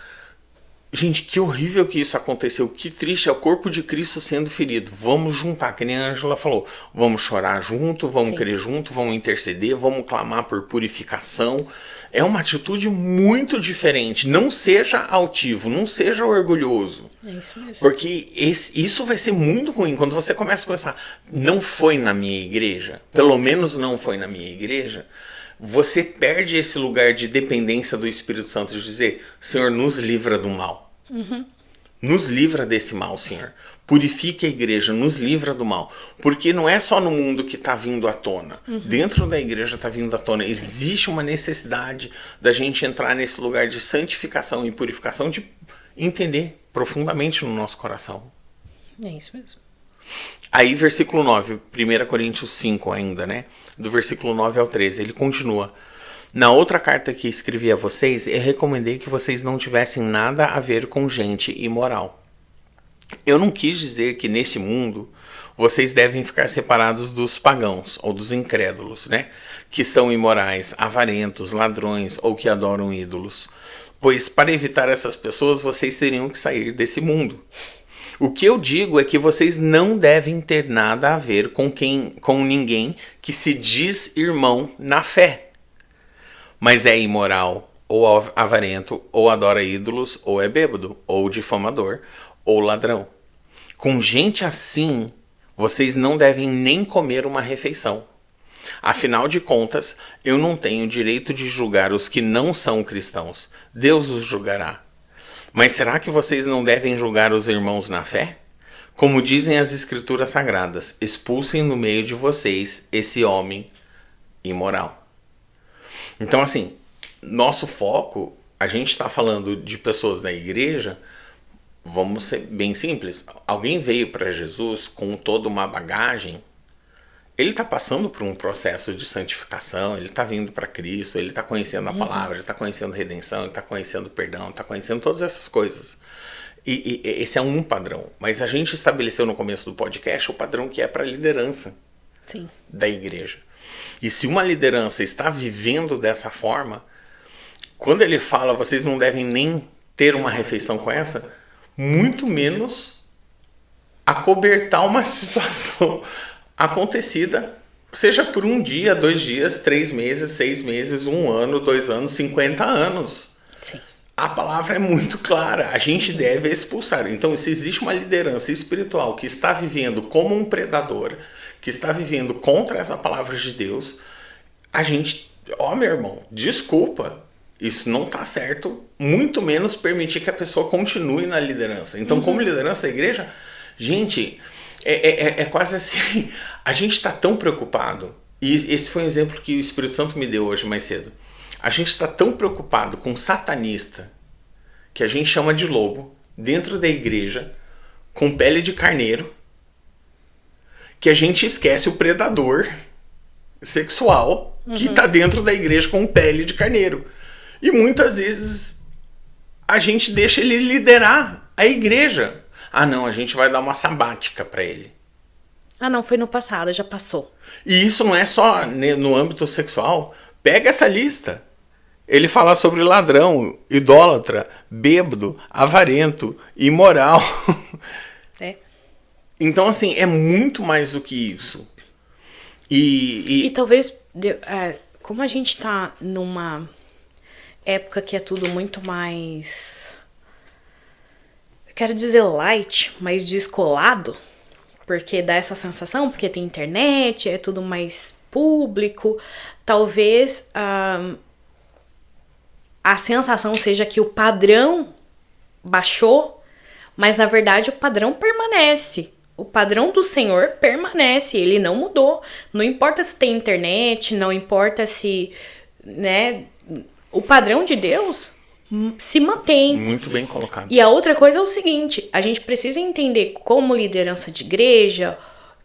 gente, que horrível que isso aconteceu, que triste, é o corpo de Cristo sendo ferido. Vamos juntar, que nem a Ângela falou, vamos chorar junto, vamos crer junto, vamos interceder, vamos clamar por purificação. É uma atitude muito diferente. Não seja altivo, não seja orgulhoso. É isso mesmo. Porque isso vai ser muito ruim quando você começa a pensar, não foi na minha igreja, pelo menos não foi na minha igreja. Você perde esse lugar de dependência do Espírito Santo de dizer, Senhor, nos livra do mal. Nos livra desse mal, Senhor. Purifique a igreja, nos livra do mal. Porque não é só no mundo que está vindo à tona. Dentro da igreja está vindo à tona. Existe uma necessidade da gente entrar nesse lugar de santificação e purificação, de entender profundamente no nosso coração. É isso mesmo. Aí, versículo 9, 1 Coríntios 5 ainda, né? Do versículo 9 ao 13, ele continua. Na outra carta que escrevi a vocês, eu recomendei que vocês não tivessem nada a ver com gente imoral. Eu não quis dizer que nesse mundo vocês devem ficar separados dos pagãos ou dos incrédulos, né? Que são imorais, avarentos, ladrões ou que adoram ídolos. Pois para evitar essas pessoas, vocês teriam que sair desse mundo. O que eu digo é que vocês não devem ter nada a ver com ninguém que se diz irmão na fé, mas é imoral, ou avarento, ou adora ídolos, ou é bêbado, ou difamador, ou ladrão. Com gente assim, vocês não devem nem comer uma refeição. Afinal de contas, eu não tenho direito de julgar os que não são cristãos. Deus os julgará. Mas será que vocês não devem julgar os irmãos na fé? Como dizem as Escrituras Sagradas, expulsem no meio de vocês esse homem imoral. Então, assim, nosso foco, a gente está falando de pessoas da igreja, vamos ser bem simples. Alguém veio para Jesus com toda uma bagagem, ele está passando por um processo de santificação, ele está vindo para Cristo, ele está conhecendo a palavra, ele está conhecendo redenção, ele está conhecendo perdão, está conhecendo todas essas coisas. E esse é um padrão. Mas a gente estabeleceu no começo do podcast o padrão que é para a liderança Sim. da igreja. E se uma liderança está vivendo dessa forma, quando ele fala, vocês não devem nem ter uma refeição com essa, muito menos acobertar uma situação acontecida, seja por um dia, 2 dias, 3 meses, 6 meses, 1 ano, 2 anos, 50 anos. Sim. A palavra é muito clara, a gente deve expulsar. Então, se existe uma liderança espiritual que está vivendo como um predador, que está vivendo contra essa palavra de Deus, a gente, meu irmão, desculpa, isso não está certo, muito menos permitir que a pessoa continue na liderança. Então, como liderança da igreja, gente, é quase assim, a gente está tão preocupado, e esse foi um exemplo que o Espírito Santo me deu hoje mais cedo. A gente está tão preocupado com satanista, que a gente chama de lobo, dentro da igreja, com pele de carneiro, que a gente esquece o predador sexual que está dentro da igreja com pele de carneiro. E muitas vezes a gente deixa ele liderar a igreja. Ah, não, a gente vai dar uma sabática para ele. Ah, não, foi no passado, já passou. E isso não é só no âmbito sexual. Pega essa lista. Ele fala sobre ladrão, idólatra, bêbado, avarento, imoral. É. Então, assim, é muito mais do que isso. E talvez, como a gente tá numa época que é tudo muito mais, eu quero dizer light, mais descolado, porque dá essa sensação, porque tem internet, é tudo mais público, talvez a sensação seja que o padrão baixou, mas na verdade o padrão permanece. O padrão do Senhor permanece, ele não mudou. Não importa se tem internet, não importa se, né, o padrão de Deus se mantém. Muito bem colocado. E a outra coisa é o seguinte, a gente precisa entender como liderança de igreja,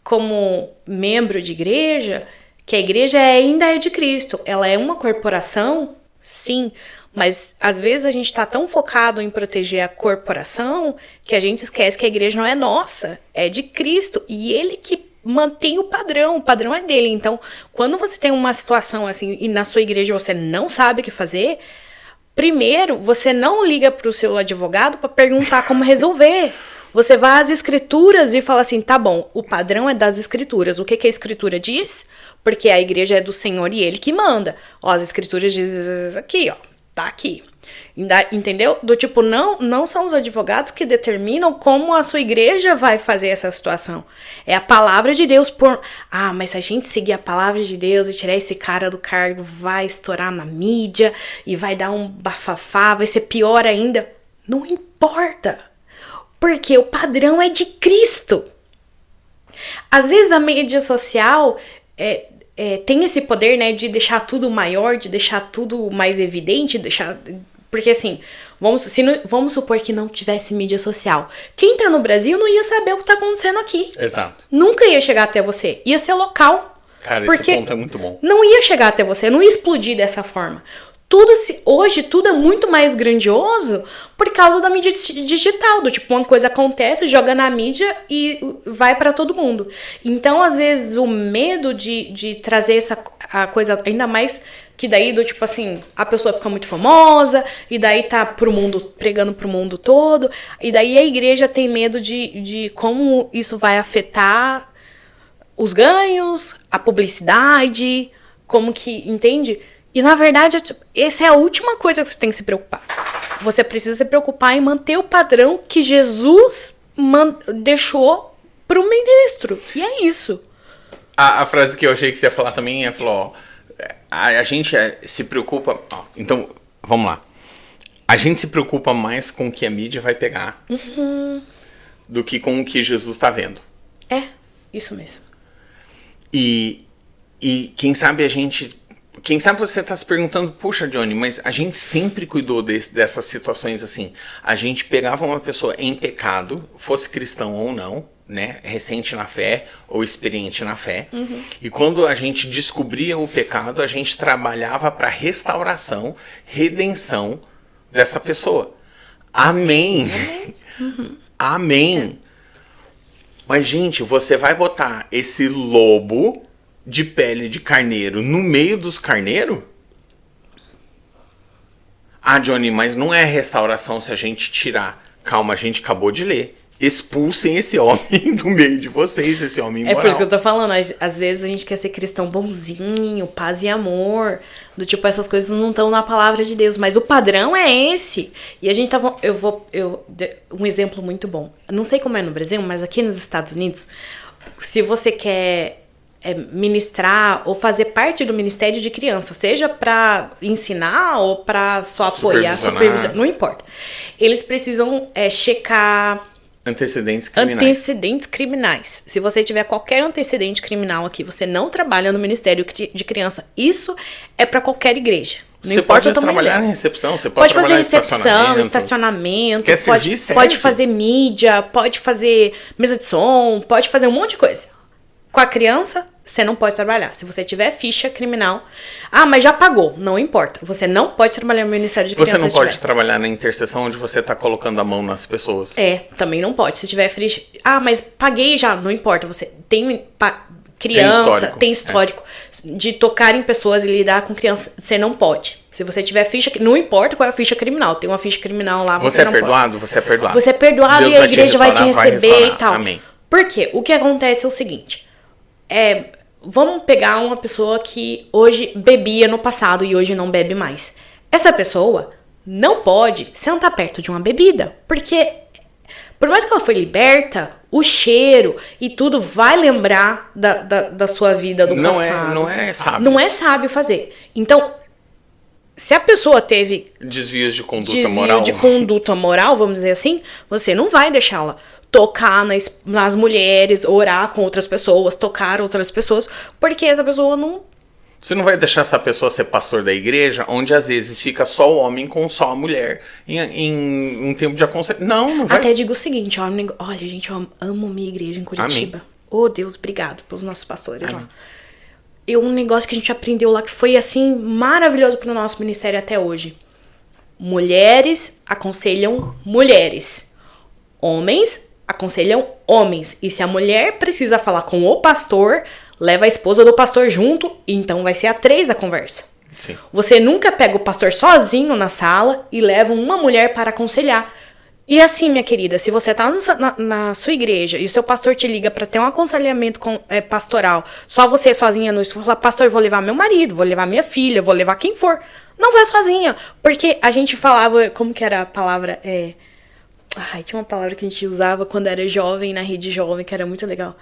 como membro de igreja, que a igreja ainda é de Cristo. Ela é uma corporação, sim, mas às vezes a gente está tão focado em proteger a corporação que a gente esquece que a igreja não é nossa, é de Cristo. E ele que mantém o padrão é dele. Então, quando você tem uma situação assim e na sua igreja você não sabe o que fazer, primeiro, você não liga para o seu advogado para perguntar como resolver. Você vai às escrituras e fala assim, tá bom, o padrão é das escrituras. O que a escritura diz? Porque a igreja é do Senhor e ele que manda. Ó, as escrituras dizem aqui, ó. Tá aqui. Entendeu? Do tipo, não são os advogados que determinam como a sua igreja vai fazer essa situação. É a palavra de Deus mas se a gente seguir a palavra de Deus e tirar esse cara do cargo, vai estourar na mídia e vai dar um bafafá, vai ser pior ainda. Não importa. Porque o padrão é de Cristo. Às vezes a mídia social tem esse poder, né, de deixar tudo maior, de deixar tudo mais evidente, porque assim, vamos supor que não tivesse mídia social. Quem tá no Brasil não ia saber o que tá acontecendo aqui. Exato. Nunca ia chegar até você. Ia ser local. Cara, esse ponto é muito bom. Não ia chegar até você, não ia explodir dessa forma. Hoje tudo é muito mais grandioso por causa da mídia digital, do tipo, uma coisa acontece, joga na mídia e vai pra todo mundo. Então, às vezes, o medo de trazer a coisa, ainda mais que daí, do tipo assim, a pessoa fica muito famosa, e daí tá pregando pro mundo todo, e daí a igreja tem medo de como isso vai afetar os ganhos, a publicidade, como que, entende? E na verdade, essa é a última coisa que você tem que se preocupar. Você precisa se preocupar em manter o padrão que Jesus deixou pro ministro. E é isso. A frase que eu achei que você ia falar também falou, a gente se preocupa... Então, vamos lá. A gente se preocupa mais com o que a mídia vai pegar do que com o que Jesus está vendo. É, isso mesmo. E quem sabe Quem sabe você está se perguntando, puxa, Johnny, mas a gente sempre cuidou dessas situações assim. A gente pegava uma pessoa em pecado, fosse cristão ou não, né, recente na fé ou experiente na fé, e quando a gente descobria o pecado, a gente trabalhava para restauração, redenção dessa pessoa. Amém. Amém. Mas, gente, você vai botar esse lobo de pele de carneiro no meio dos carneiros? Ah, Johnny, mas não é restauração se a gente tirar. Calma, a gente acabou de ler. Expulsem esse homem do meio de vocês, esse homem imoral. É por isso que eu tô falando, às vezes a gente quer ser cristão bonzinho, paz e amor, do tipo, essas coisas não estão na palavra de Deus, mas o padrão é esse. E a gente tava, um exemplo muito bom. Não sei como é no Brasil, mas aqui nos Estados Unidos, se você quer ministrar ou fazer parte do ministério de criança, seja pra ensinar ou pra só apoiar, supervisionar, não importa. Eles precisam checar antecedentes criminais. Antecedentes criminais. Se você tiver qualquer antecedente criminal aqui, você não trabalha no Ministério de Criança. Isso é para qualquer igreja. Não você importa pode trabalhar em recepção, você pode trabalhar fazer recepção, estacionamento, quer servir, pode fazer mídia, pode fazer mesa de som, pode fazer um monte de coisa. Com a criança, você não pode trabalhar. Se você tiver ficha criminal... Ah, mas já pagou. Não importa. Você não pode trabalhar no Ministério de Criança. Você não pode trabalhar na intercessão onde você tá colocando a mão nas pessoas. Também não pode. Se tiver ficha... Ah, mas paguei já. Não importa. Você tem criança, tem histórico de tocar em pessoas e lidar com criança. Você não pode. Se você tiver ficha... Não importa qual é a ficha criminal. Tem uma ficha criminal lá. Você é perdoado? Você é perdoado. Você é perdoado. Deus e a igreja vai te receber e tal. Amém. Por quê? O que acontece é o seguinte... Vamos pegar uma pessoa que hoje bebia no passado e hoje não bebe mais. Essa pessoa não pode sentar perto de uma bebida, porque por mais que ela foi liberta, o cheiro e tudo vai lembrar da sua vida do passado. Não é sábio. Não é sábio fazer. Então, se a pessoa teve desvios de conduta moral, vamos dizer assim, você não vai deixá-la tocar nas mulheres, orar com outras pessoas, tocar outras pessoas, porque essa pessoa não... Você não vai deixar essa pessoa ser pastor da igreja, onde às vezes fica só o homem com só a mulher, em um tempo de aconselhamento. Não vai. Até digo o seguinte, olha, gente, eu amo minha igreja em Curitiba. Amém. Oh, Deus, obrigado pelos nossos pastores lá. Um negócio que a gente aprendeu lá que foi, assim, maravilhoso pro nosso ministério até hoje. Mulheres aconselham mulheres. Homens aconselham homens. E se a mulher precisa falar com o pastor, leva a esposa do pastor junto, e então vai ser a 3 a conversa. Sim. Você nunca pega o pastor sozinho na sala e leva uma mulher para aconselhar. E assim, minha querida, se você tá na sua igreja e o seu pastor te liga para ter um aconselhamento pastoral, só você sozinha no isso, fala, pastor, vou levar meu marido, vou levar minha filha, vou levar quem for. Não vai sozinha, porque a gente falava, como que era a palavra? Tinha uma palavra que a gente usava quando era jovem, na rede jovem, que era muito legal.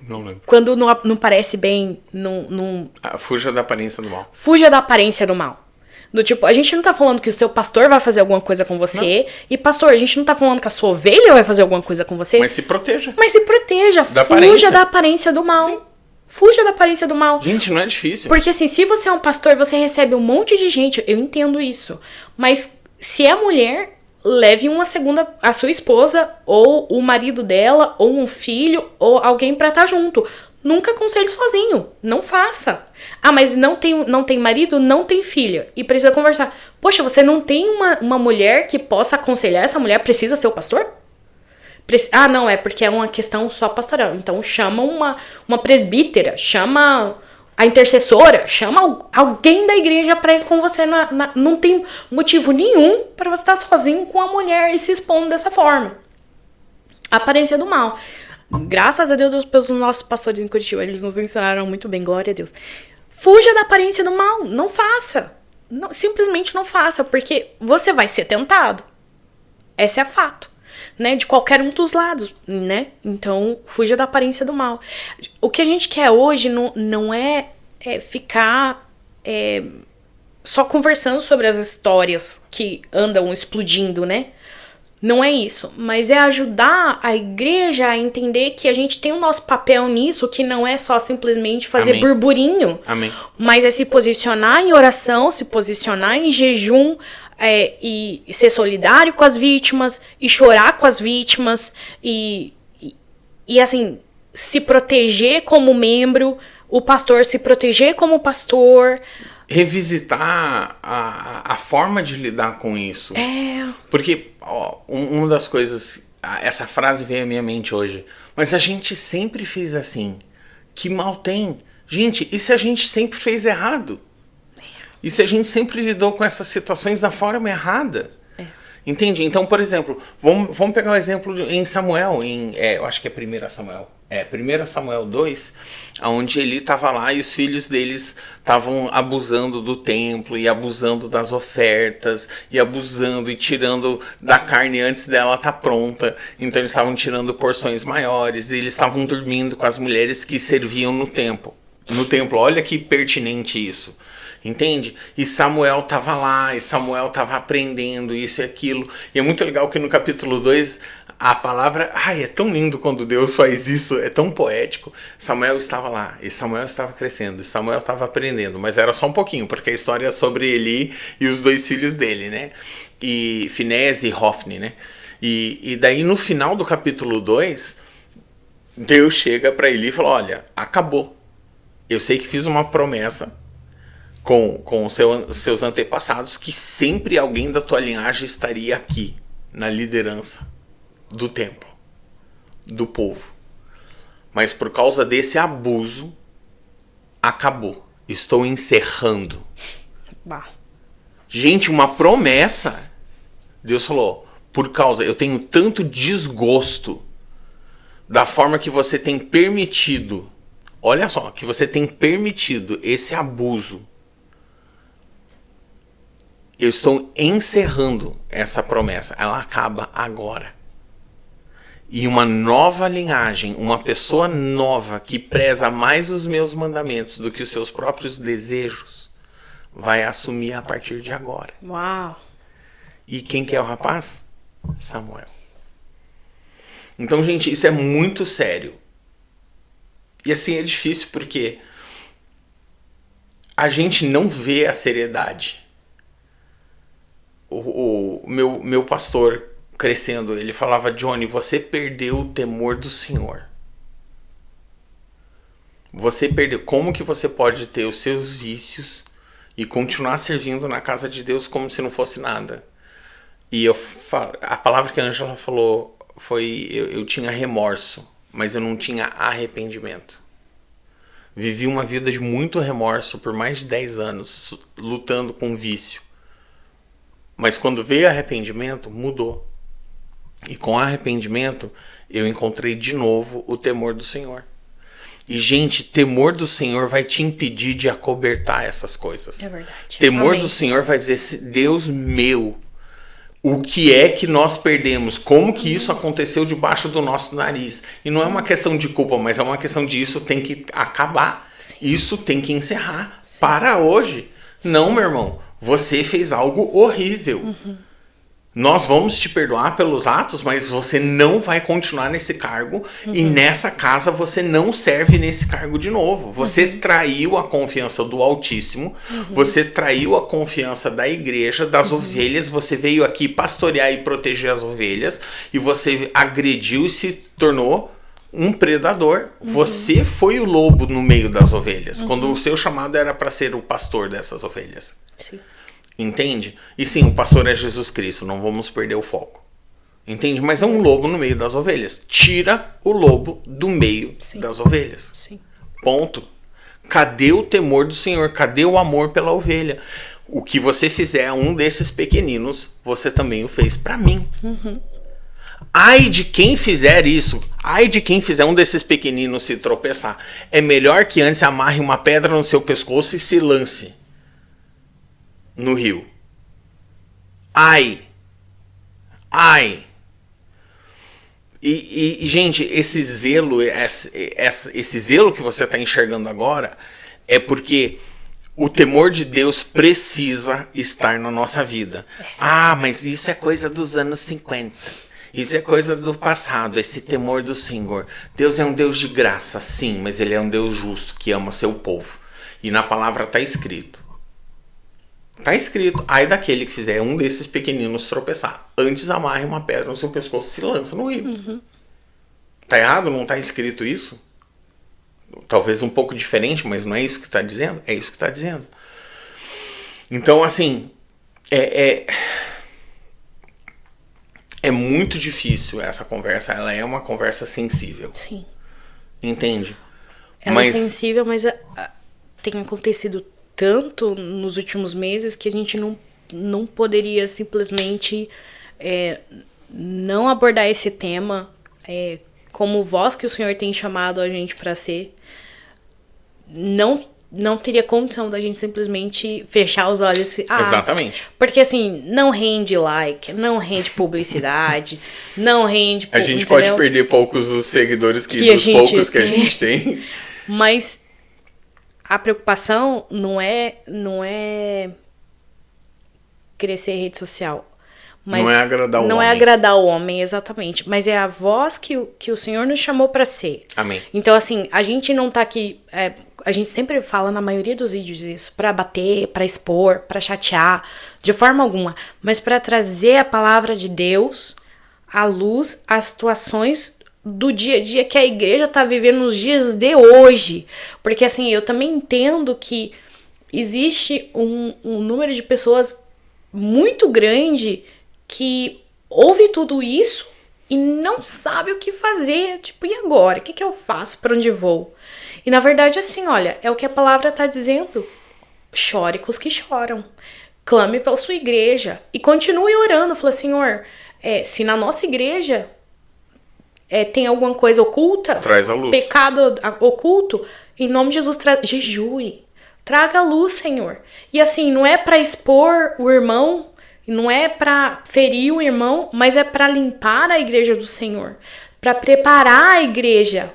Não lembro. Quando não parece bem, fuja da aparência do mal. Fuja da aparência do mal. Do tipo, a gente não tá falando que o seu pastor vai fazer alguma coisa com você. Não. E pastor, a gente não tá falando que a sua ovelha vai fazer alguma coisa com você. Mas se proteja. Fuja da aparência do mal. Sim. Fuja da aparência do mal. Gente, não é difícil. Porque assim, se você é um pastor, você recebe um monte de gente. Eu entendo isso. Mas se é mulher, leve a sua esposa, ou o marido dela, ou um filho, ou alguém pra estar junto. Nunca aconselhe sozinho. Não faça. Ah, mas não tem marido, não tem filha. E precisa conversar. Poxa, você não tem uma mulher que possa aconselhar? Essa mulher precisa ser o pastor? Não, é porque é uma questão só pastoral. Então chama uma presbítera, chama a intercessora, chama alguém da igreja pra ir com você. Não tem motivo nenhum pra você estar sozinho com a mulher e se expondo dessa forma. Aparência do mal. Graças a Deus pelos nossos pastores em Curitiba, eles nos ensinaram muito bem, glória a Deus. Fuja da aparência do mal, não faça. Não, simplesmente não faça, porque você vai ser tentado. Esse é fato, né? De qualquer um dos lados, né? Então, fuja da aparência do mal. O que a gente quer hoje não é ficar só conversando sobre as histórias que andam explodindo, né? Não é isso, mas é ajudar a igreja a entender que a gente tem o nosso papel nisso, que não é só simplesmente fazer Amém. Burburinho, Amém. Mas é se posicionar em oração, se posicionar em jejum, e ser solidário com as vítimas, e chorar com as vítimas, e assim, se proteger como membro, o pastor se proteger como pastor, revisitar a forma de lidar com isso. Porque uma das coisas, essa frase veio à minha mente hoje, mas a gente sempre fez assim, que mal tem? Gente, e se a gente sempre fez errado? E se a gente sempre lidou com essas situações da forma errada? Entende? Então, por exemplo, vamos pegar o exemplo em Samuel, eu acho que é 1 Samuel. 1 Samuel 2, onde ele estava lá e os filhos deles estavam abusando do templo e abusando das ofertas e abusando e tirando da carne antes dela estar pronta. Então eles estavam tirando porções maiores e eles estavam dormindo com as mulheres que serviam no templo. Olha que pertinente isso. Entende? E Samuel estava lá, e Samuel estava aprendendo isso e aquilo. E é muito legal que no capítulo 2, a palavra... é tão lindo quando Deus faz isso, é tão poético. Samuel estava lá, e Samuel estava crescendo, e Samuel estava aprendendo. Mas era só um pouquinho, porque a história é sobre Eli e os 2 filhos dele, né? E Finés e Hofni, né? E daí no final do capítulo 2, Deus chega para Eli e fala, olha, acabou. Eu sei que fiz uma promessa com seus antepassados, que sempre alguém da tua linhagem estaria aqui, na liderança do templo, do povo. Mas por causa desse abuso, acabou. Estou encerrando. Gente, uma promessa. Deus falou, eu tenho tanto desgosto da forma que você tem permitido, olha só, que você tem permitido esse abuso. Eu estou encerrando essa promessa. Ela acaba agora. E uma nova linhagem, uma pessoa nova que preza mais os meus mandamentos do que os seus próprios desejos, vai assumir a partir de agora. Uau! E quem que é o rapaz? Samuel. Então, gente, isso é muito sério. E assim é difícil porque a gente não vê a seriedade. O meu pastor crescendo, ele falava, Johnny, você perdeu o temor do Senhor. Você perdeu. Como que você pode ter os seus vícios e continuar servindo na casa de Deus como se não fosse nada? E a palavra que a Ângela falou foi, eu tinha remorso, mas eu não tinha arrependimento. Vivi uma vida de muito remorso por mais de 10 anos, lutando com vício. Mas quando veio arrependimento, mudou. E com arrependimento, eu encontrei de novo o temor do Senhor. E, gente, temor do Senhor vai te impedir de acobertar essas coisas. É verdade. Temor Amém. do Senhor vai dizer, Deus meu, o que é que nós perdemos? Como que isso aconteceu debaixo do nosso nariz? E não é uma questão de culpa, mas é uma questão de isso tem que acabar. Sim. Isso tem que encerrar. Sim. Para hoje. Sim. Não, meu irmão. Você fez algo horrível. Nós vamos te perdoar pelos atos, mas você não vai continuar nesse cargo e nessa casa você não serve nesse cargo de novo. Você traiu a confiança do Altíssimo, você traiu a confiança da igreja, das ovelhas, você veio aqui pastorear e proteger as ovelhas e você agrediu e se tornou um predador. Você foi o lobo no meio das ovelhas, quando o seu chamado era para ser o pastor dessas ovelhas. Sim. Entende? E sim, o pastor é Jesus Cristo, não vamos perder o foco. Entende? Mas é um lobo no meio das ovelhas. Tira o lobo do meio das ovelhas. Sim. Ponto. Cadê o temor do Senhor? Cadê o amor pela ovelha? O que você fizer a um desses pequeninos, você também o fez para mim. Ai de quem fizer isso. Ai de quem fizer um desses pequeninos se tropeçar. É melhor que antes amarre uma pedra no seu pescoço e se lance no rio. Ai. E gente, esse zelo que você está enxergando agora é porque o temor de Deus precisa estar na nossa vida. Mas isso é coisa dos anos 50. Isso é coisa do passado, esse temor do Senhor. Deus é um Deus de graça, sim, mas Ele é um Deus justo que ama seu povo. E na palavra está escrito. Ai daquele que fizer um desses pequeninos tropeçar. Antes amarre uma pedra no seu pescoço e se lança no rio. Tá errado? Não tá escrito isso? Talvez um pouco diferente, mas não é isso que está dizendo? É isso que está dizendo. Então, assim, é muito difícil essa conversa. Ela é uma conversa sensível. Sim. Entende? Ela é sensível, mas tem acontecido tanto nos últimos meses que a gente não poderia simplesmente não abordar esse tema como voz que o Senhor tem chamado a gente para ser. Não teria condição da gente simplesmente fechar os olhos. Exatamente. Porque assim, não rende like, não rende publicidade, não rende... A gente pode perder poucos dos seguidores dos poucos que a gente tem. Mas a preocupação não é crescer em rede social. Mas não é agradar o homem. Não é agradar o homem, exatamente. Mas é a voz que o Senhor nos chamou para ser. Amém. Então, assim, a gente não tá aqui... a gente sempre fala na maioria dos vídeos isso. Pra bater, pra expor, pra chatear. De forma alguma. Mas pra trazer a palavra de Deus à luz, às situações do dia a dia que a igreja tá vivendo nos dias de hoje. Porque, assim, eu também entendo que existe um número de pessoas muito grande que ouve tudo isso e não sabe o que fazer. Tipo, e agora? O que eu faço? Pra onde vou? E na verdade, assim, olha, é o que a palavra tá dizendo. Chore com os que choram. Clame pela sua igreja. E continue orando. Fala, Senhor, se na nossa igreja tem alguma coisa oculta, traz a luz. Pecado oculto, em nome de Jesus, jejue. Traga a luz, Senhor. E assim, não é pra expor o irmão, não é pra ferir o irmão, mas é pra limpar a igreja do Senhor. Pra preparar a igreja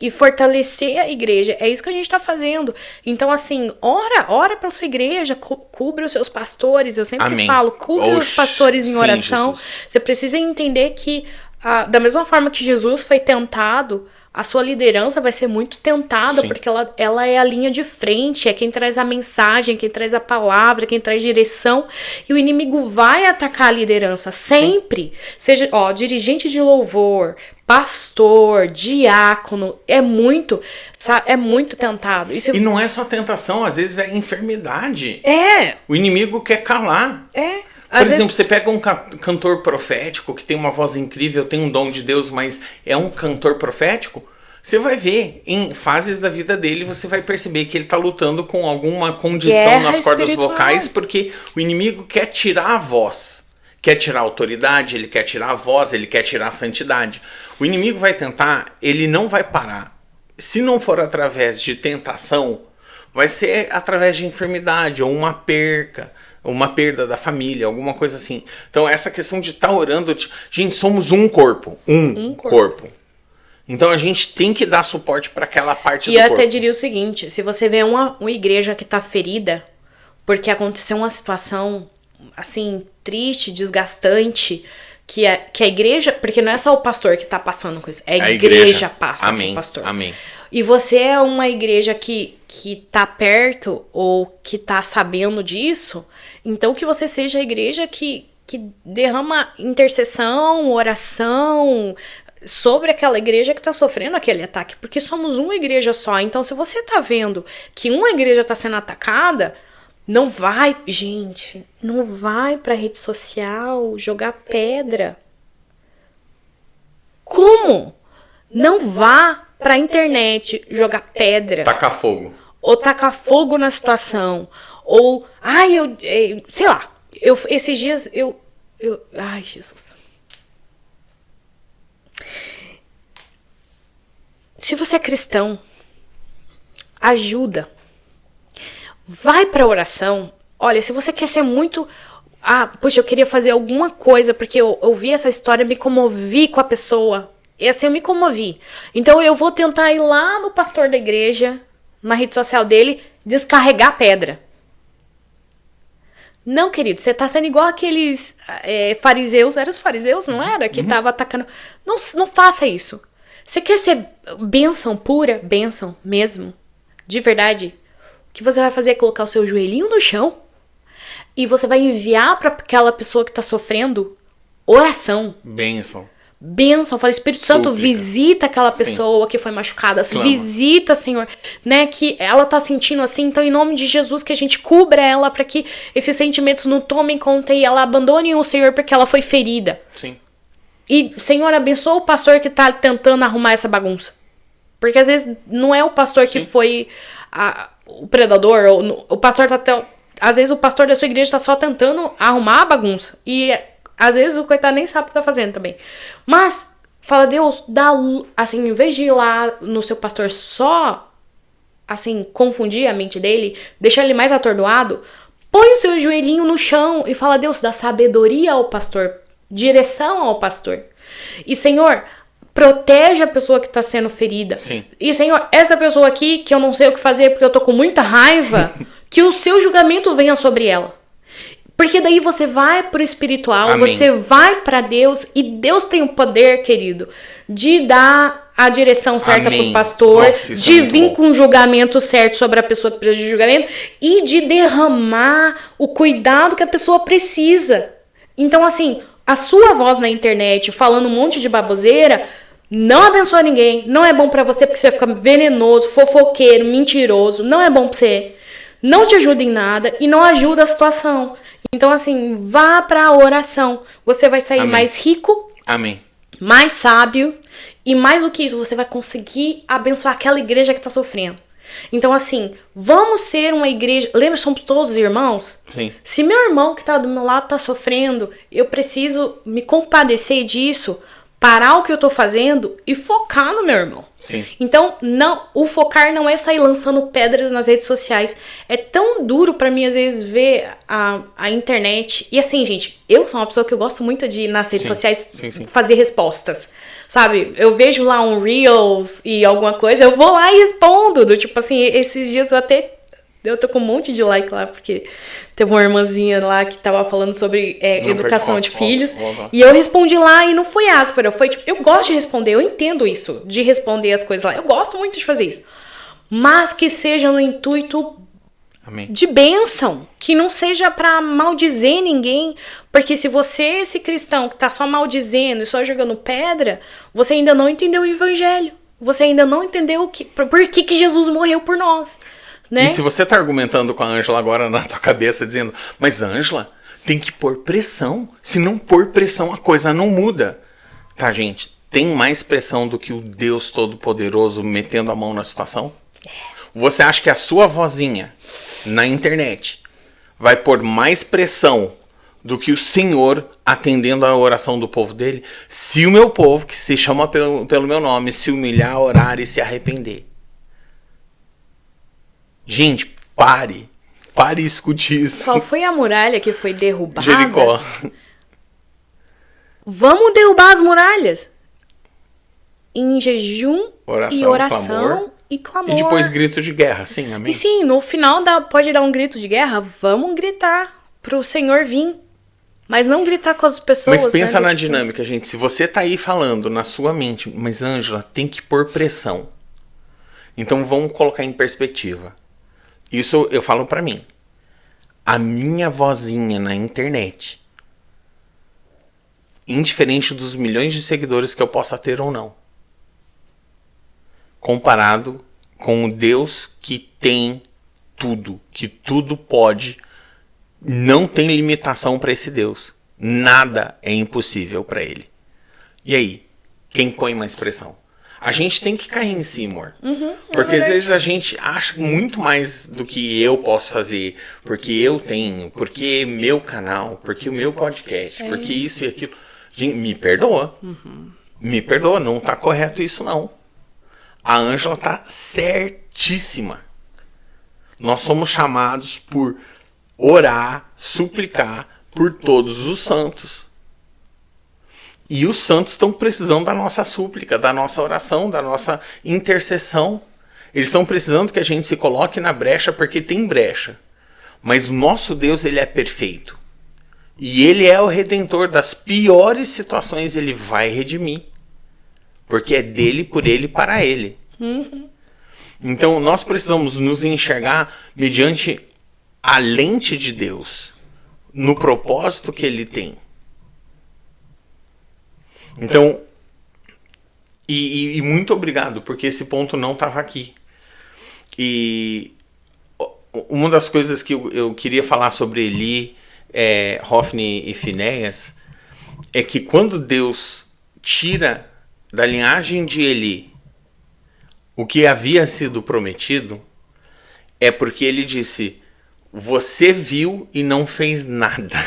e fortalecer a igreja. É isso que a gente tá fazendo. Então, assim, ora pela sua igreja, cubra os seus pastores. Eu sempre falo, cubra os pastores em oração. Jesus. Você precisa entender que, da mesma forma que Jesus foi tentado, a sua liderança vai ser muito tentada, porque ela é a linha de frente, é quem traz a mensagem, quem traz a palavra, quem traz direção, e o inimigo vai atacar a liderança, sempre. Seja, dirigente de louvor, pastor, diácono, é muito tentado. E não é só tentação, às vezes é enfermidade. O inimigo quer calar. Por exemplo, você pega um cantor profético que tem uma voz incrível, tem um dom de Deus, mas é um cantor profético, você vai ver, em fases da vida dele, você vai perceber que ele está lutando com alguma condição nas cordas vocais, porque o inimigo quer tirar a voz, quer tirar a autoridade, ele quer tirar a voz, ele quer tirar a santidade. O inimigo vai tentar, ele não vai parar. Se não for através de tentação, vai ser através de enfermidade ou uma perda da família, alguma coisa assim. Então essa questão de estar orando, gente, somos um corpo, um corpo. Então a gente tem que dar suporte para aquela parte do corpo. E eu até diria o seguinte, se você vê uma igreja que está ferida, porque aconteceu uma situação assim, triste, desgastante, que a igreja, porque não é só o pastor que está passando com isso, a igreja passa com o pastor. Amém. E você é uma igreja que tá perto ou que tá sabendo disso, então que você seja a igreja que derrama intercessão, oração sobre aquela igreja que tá sofrendo aquele ataque, porque somos uma igreja só. Então se você tá vendo que uma igreja tá sendo atacada, não vai pra rede social jogar pedra. Como? Não vá pra internet jogar pedra. Tacar fogo. Ou tacar fogo na situação. Ou, sei lá. Esses dias, ai, Jesus. Se você é cristão, ajuda. Vai pra oração. Olha, se você quer ser muito... puxa, eu queria fazer alguma coisa, porque eu ouvi essa história, me comovi com a pessoa. E assim, eu me comovi. Então eu vou tentar ir lá no pastor da igreja, na rede social dele, descarregar pedra. Não, querido, você tá sendo igual aqueles fariseus. Eram os fariseus, não era? Que tava atacando. Não faça isso. Você quer ser bênção pura? Bênção mesmo? De verdade? O que você vai fazer é colocar o seu joelhinho no chão e você vai enviar para aquela pessoa que tá sofrendo oração. Bênção. bênção. Fala, Espírito Santo, Súplica. visita aquela Sim. pessoa que foi machucada. Clama. Visita, Senhor, né? Que ela tá sentindo assim. Então, em nome de Jesus, que a gente cubra ela para que esses sentimentos não tomem conta e ela abandone o Senhor porque ela foi ferida. Sim. E, Senhor, abençoa o pastor que tá tentando arrumar essa bagunça. Porque às vezes não é o pastor que Sim. foi o predador. O pastor tá às vezes o pastor da sua igreja tá só tentando arrumar a bagunça. E às vezes o coitado nem sabe o que tá fazendo também. Mas, fala, Deus, dá, assim, em vez de ir lá no seu pastor só, assim, confundir a mente dele, deixar ele mais atordoado, põe o seu joelhinho no chão e fala, Deus, dá sabedoria ao pastor, direção ao pastor. E, Senhor, protege a pessoa que tá sendo ferida. Sim. E, Senhor, essa pessoa aqui, que eu não sei o que fazer porque eu tô com muita raiva, que o seu julgamento venha sobre ela. Porque daí você vai pro espiritual, Amém. você vai pra Deus, e Deus tem o poder, querido, de dar a direção certa Amém. pro pastor, Nossa, isso é de muito vir bom. com o julgamento certo sobre a pessoa que precisa de julgamento e de derramar o cuidado que a pessoa precisa. Então, assim, a sua voz na internet falando um monte de baboseira não abençoa ninguém, não é bom pra você porque você fica venenoso, fofoqueiro, mentiroso, não é bom pra você. Não te ajuda em nada e não ajuda a situação. Então, assim, vá pra oração. Você vai sair Amém. mais rico, Amém. mais sábio e mais do que isso, você vai conseguir abençoar aquela igreja que tá sofrendo. Então, assim, vamos ser uma igreja... Lembra, somos todos irmãos? Sim. Se meu irmão que tá do meu lado tá sofrendo, eu preciso me compadecer disso, parar o que eu tô fazendo e focar no meu irmão. Sim. Então, não, o focar não é sair lançando pedras nas redes sociais. É tão duro pra mim, às vezes, ver a internet. E assim, gente, eu sou uma pessoa que eu gosto muito de ir nas redes Sim, sociais sim. fazer respostas. Sabe? Eu vejo lá um Reels e alguma coisa, eu vou lá e respondo. Do tipo assim, esses dias eu tô com um monte de like lá, porque teve uma irmãzinha lá que tava falando sobre educação de filhos. E eu respondi lá e não foi áspera. Foi tipo, eu gosto de responder, eu entendo isso, de responder as coisas lá. Eu gosto muito de fazer isso. Mas que seja no intuito Amém. de bênção. Que não seja pra maldizer ninguém. Porque se você, esse cristão que tá só maldizendo e só jogando pedra, você ainda não entendeu o evangelho. Você ainda não entendeu por que Jesus morreu por nós. Né? E se você tá argumentando com a Ângela agora na tua cabeça, dizendo, mas Ângela, tem que pôr pressão. Se não pôr pressão, a coisa não muda. Tá, gente? Tem mais pressão do que o Deus Todo-Poderoso metendo a mão na situação? Você acha que a sua vozinha na internet vai pôr mais pressão do que o Senhor atendendo a oração do povo dele? Se o meu povo, que se chama pelo meu nome, se humilhar, orar e se arrepender. Gente, pare e escute isso. Qual foi a muralha que foi derrubada? Jericó. Vamos derrubar as muralhas. Em jejum e oração e clamor. E depois grito de guerra, sim, amém? E sim, no final pode dar um grito de guerra. Vamos gritar pro Senhor vir. Mas não gritar com as pessoas. Mas pensa né, na tipo... dinâmica, gente. Se você tá aí falando na sua mente, mas Ângela, tem que pôr pressão. Então vamos colocar em perspectiva. Isso eu falo pra mim. A minha vozinha na internet, indiferente dos milhões de seguidores que eu possa ter ou não, comparado com o Deus que tem tudo, que tudo pode, não tem limitação para esse Deus. Nada é impossível para ele. E aí, quem põe mais pressão? A gente tem que cair em si, amor. Porque às vezes a gente acha muito mais do que eu posso fazer, porque eu tenho, porque meu canal, porque o meu podcast, porque isso e aquilo. Gente, me perdoa. Me perdoa, não tá correto isso não. A Ângela tá certíssima. Nós somos chamados por orar, suplicar por todos os santos. E os santos estão precisando da nossa súplica, da nossa oração, da nossa intercessão. Eles estão precisando que a gente se coloque na brecha, porque tem brecha. Mas o nosso Deus, ele é perfeito. E ele é o redentor das piores situações, ele vai redimir. Porque é dele, por ele, para ele. Então nós precisamos nos enxergar mediante a lente de Deus, no propósito que ele tem. Então, E muito obrigado, porque esse ponto não estava aqui. E uma das coisas que eu queria falar sobre Eli, Hofni e Finéias, é que quando Deus tira da linhagem de Eli o que havia sido prometido, é porque ele disse: você viu e não fez nada.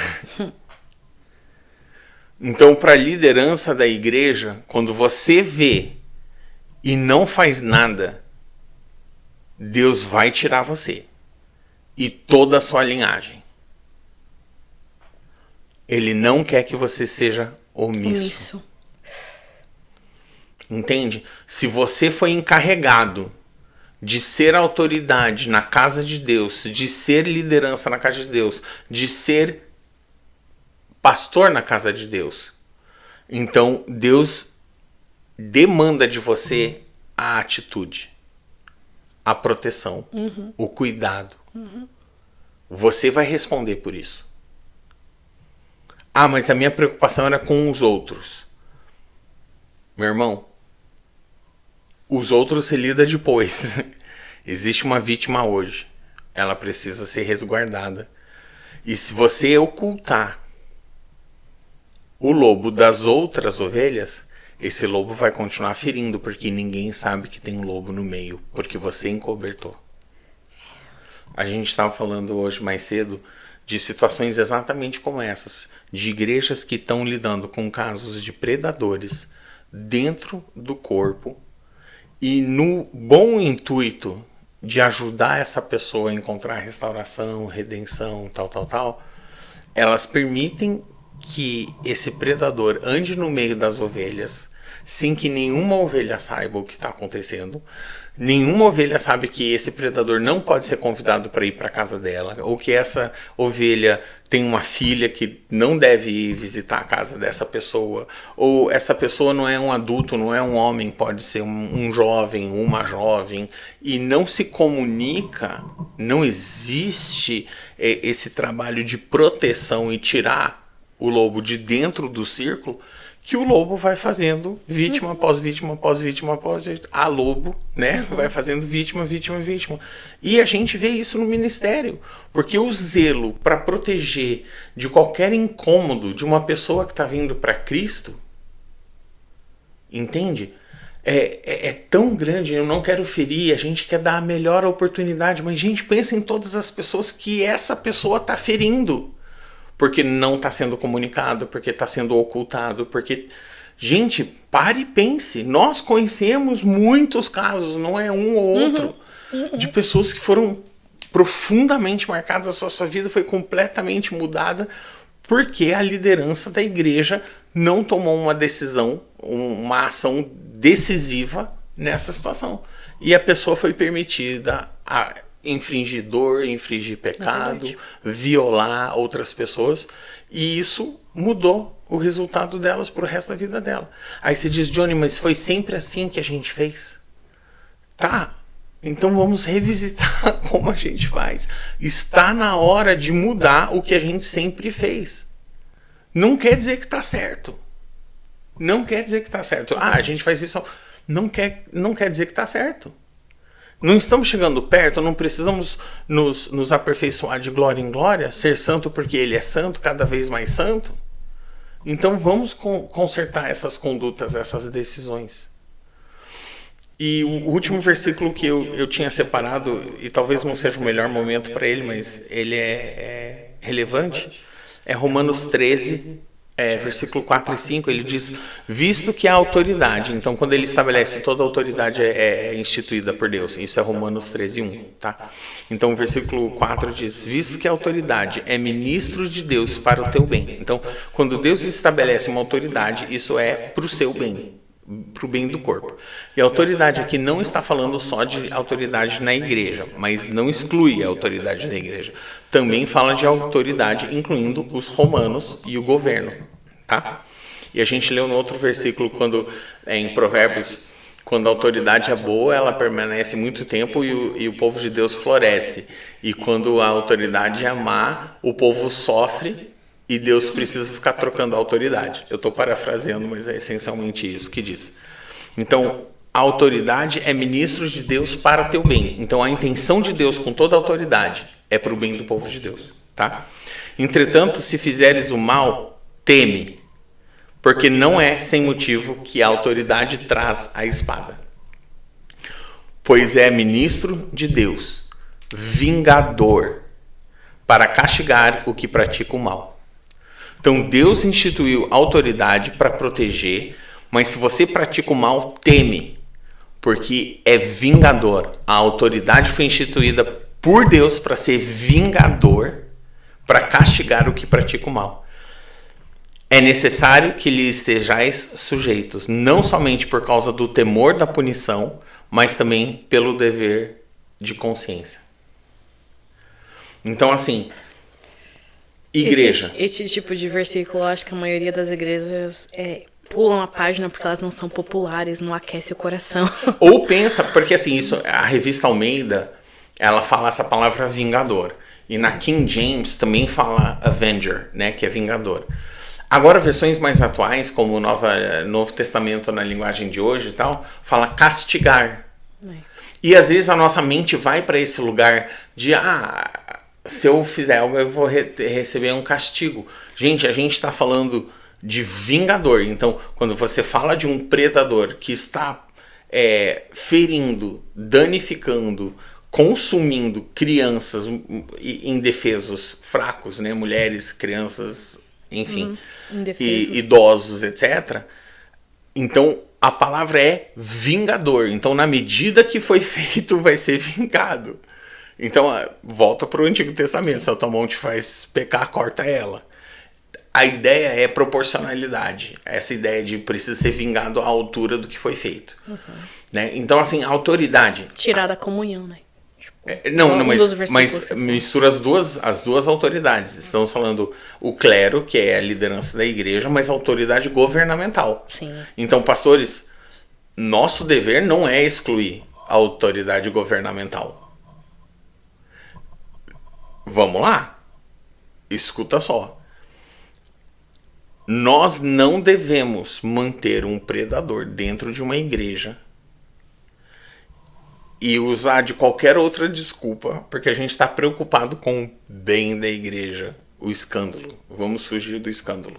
Então, para a liderança da igreja, quando você vê e não faz nada, Deus vai tirar você e toda a sua linhagem. Ele não quer que você seja omisso. Entende? Se você foi encarregado de ser autoridade na casa de Deus, de ser liderança na casa de Deus, de ser pastor na casa de Deus, então Deus demanda de você a atitude, a proteção, o cuidado. Você vai responder por isso. Ah, mas a minha preocupação era com os outros. Meu irmão, os outros se lida depois. Existe uma vítima hoje. Ela precisa ser resguardada. E se você ocultar o lobo das outras ovelhas, esse lobo vai continuar ferindo, porque ninguém sabe que tem um lobo no meio, porque você encobertou. A gente estava falando hoje mais cedo de situações exatamente como essas, de igrejas que estão lidando com casos de predadores dentro do corpo, e no bom intuito de ajudar essa pessoa a encontrar restauração, redenção, tal, elas permitem que esse predador ande no meio das ovelhas sem que nenhuma ovelha saiba o que está acontecendo. Nenhuma ovelha sabe que esse predador não pode ser convidado para ir para a casa dela, ou que essa ovelha tem uma filha que não deve ir visitar a casa dessa pessoa, ou essa pessoa não é um adulto, não é um homem, pode ser um jovem, uma jovem, e não se comunica, não existe esse trabalho de proteção e tirar o lobo de dentro do círculo, que o lobo vai fazendo vítima após vítima, após vítima, após vítima. A lobo, né? Vai fazendo vítima. E a gente vê isso no ministério. Porque o zelo para proteger de qualquer incômodo de uma pessoa que está vindo para Cristo, entende? É tão grande, eu não quero ferir, a gente quer dar a melhor oportunidade, mas, gente, pensa em todas as pessoas que essa pessoa está ferindo. Porque não está sendo comunicado, porque está sendo ocultado, porque... Gente, pare e pense. Nós conhecemos muitos casos, não é um ou outro, de pessoas que foram profundamente marcadas, a sua vida foi completamente mudada porque a liderança da igreja não tomou uma decisão, uma ação decisiva nessa situação. E a pessoa foi permitida a infringir dor, infringir pecado, violar outras pessoas, e isso mudou o resultado delas pro resto da vida dela. Aí você diz: Johnny, mas foi sempre assim que a gente fez? Tá, então vamos revisitar como a gente faz. Está na hora de mudar o que a gente sempre fez. Não quer dizer que tá certo. Não quer dizer que tá certo. Ah, a gente faz isso. Não quer dizer que tá certo. Não estamos chegando perto, não precisamos nos aperfeiçoar de glória em glória, ser santo porque ele é santo, cada vez mais santo. Então vamos consertar essas condutas, essas decisões. E o último versículo que eu tinha separado, e talvez não seja o melhor momento para ele, mas ele é relevante, é Romanos 13, versículo 4 e 5, ele diz: visto que a autoridade, então quando ele estabelece toda a autoridade é instituída por Deus, isso é Romanos 13, 1, tá? Então o versículo 4 diz: visto que a autoridade é ministro de Deus para o teu bem. Então, quando Deus estabelece uma autoridade, isso é para o seu bem, para o bem do corpo. E a autoridade aqui não está falando só de autoridade na igreja, mas não exclui a autoridade da igreja. Também fala de autoridade incluindo os romanos e o governo, tá? E a gente leu no outro versículo, quando em Provérbios, quando a autoridade é boa, ela permanece muito tempo e o povo de Deus floresce. E quando a autoridade é má, o povo sofre e Deus precisa ficar trocando a autoridade. Eu estou parafraseando, mas é essencialmente isso que diz. Então, a autoridade é ministro de Deus para teu bem. Então, a intenção de Deus com toda a autoridade é para o bem do povo de Deus, tá? Entretanto, se fizeres o mal, teme, porque não é sem motivo que a autoridade traz a espada. Pois é ministro de Deus, vingador, para castigar o que pratica o mal. Então, Deus instituiu autoridade para proteger, mas se você pratica o mal, teme, porque é vingador. A autoridade foi instituída por Deus para ser vingador, para castigar o que pratica o mal. É necessário que lhe estejais sujeitos, não somente por causa do temor da punição, mas também pelo dever de consciência. Então, assim, igreja. Esse tipo de versículo, eu acho que a maioria das igrejas pulam a página porque elas não são populares, não aquece o coração. Ou pensa, porque assim, isso, a revista Almeida, ela fala essa palavra vingador. E na King James também fala Avenger, né, que é vingador. Agora, versões mais atuais, como o Novo Testamento na linguagem de hoje e tal, fala castigar. E às vezes a nossa mente vai para esse lugar de, se eu fizer algo, eu vou receber um castigo. Gente, a gente está falando de vingador. Então, quando você fala de um predador que está ferindo, danificando, consumindo crianças indefesos, fracos, né? Mulheres, crianças, enfim, e idosos, etc. Então, a palavra é vingador. Então, na medida que foi feito, vai ser vingado. Então, volta para o Antigo Testamento. Sim. Se a tua mão te faz pecar, corta ela. A ideia é proporcionalidade. Essa ideia de precisa ser vingado à altura do que foi feito. Né? Então, assim, a autoridade... Tirar da comunhão, né? Mas mistura as duas autoridades. Estamos falando o clero, que é a liderança da igreja, mas a autoridade governamental. Sim. Então, pastores, nosso dever não é excluir a autoridade governamental. Vamos lá? Escuta só. Nós não devemos manter um predador dentro de uma igreja e usar de qualquer outra desculpa, porque a gente está preocupado com o bem da igreja, o escândalo. Vamos fugir do escândalo.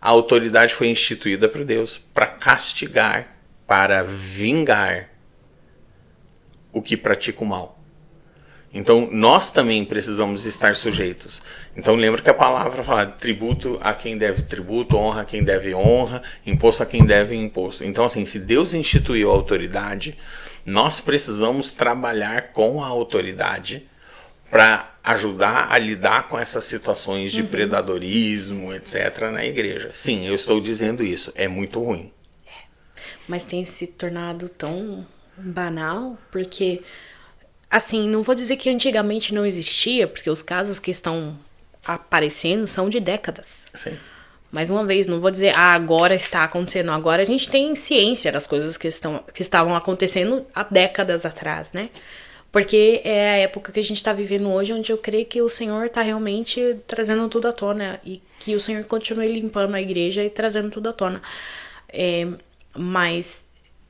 A autoridade foi instituída por Deus para castigar, para vingar o que pratica o mal. Então, nós também precisamos estar sujeitos. Então, lembra que a palavra fala tributo a quem deve tributo, honra a quem deve honra, imposto a quem deve imposto. Então, assim, se Deus instituiu a autoridade, nós precisamos trabalhar com a autoridade para ajudar a lidar com essas situações de predadorismo, etc., na igreja. Sim, eu estou dizendo isso. É muito ruim. Mas tem se tornado tão banal, porque... Assim, não vou dizer que antigamente não existia, porque os casos que estão aparecendo são de décadas. Sim. Mais uma vez, não vou dizer, agora está acontecendo. Agora a gente tem ciência das coisas que estavam acontecendo há décadas atrás, né? Porque é a época que a gente está vivendo hoje, onde eu creio que o Senhor está realmente trazendo tudo à tona. E que o Senhor continue limpando a igreja e trazendo tudo à tona. Mas...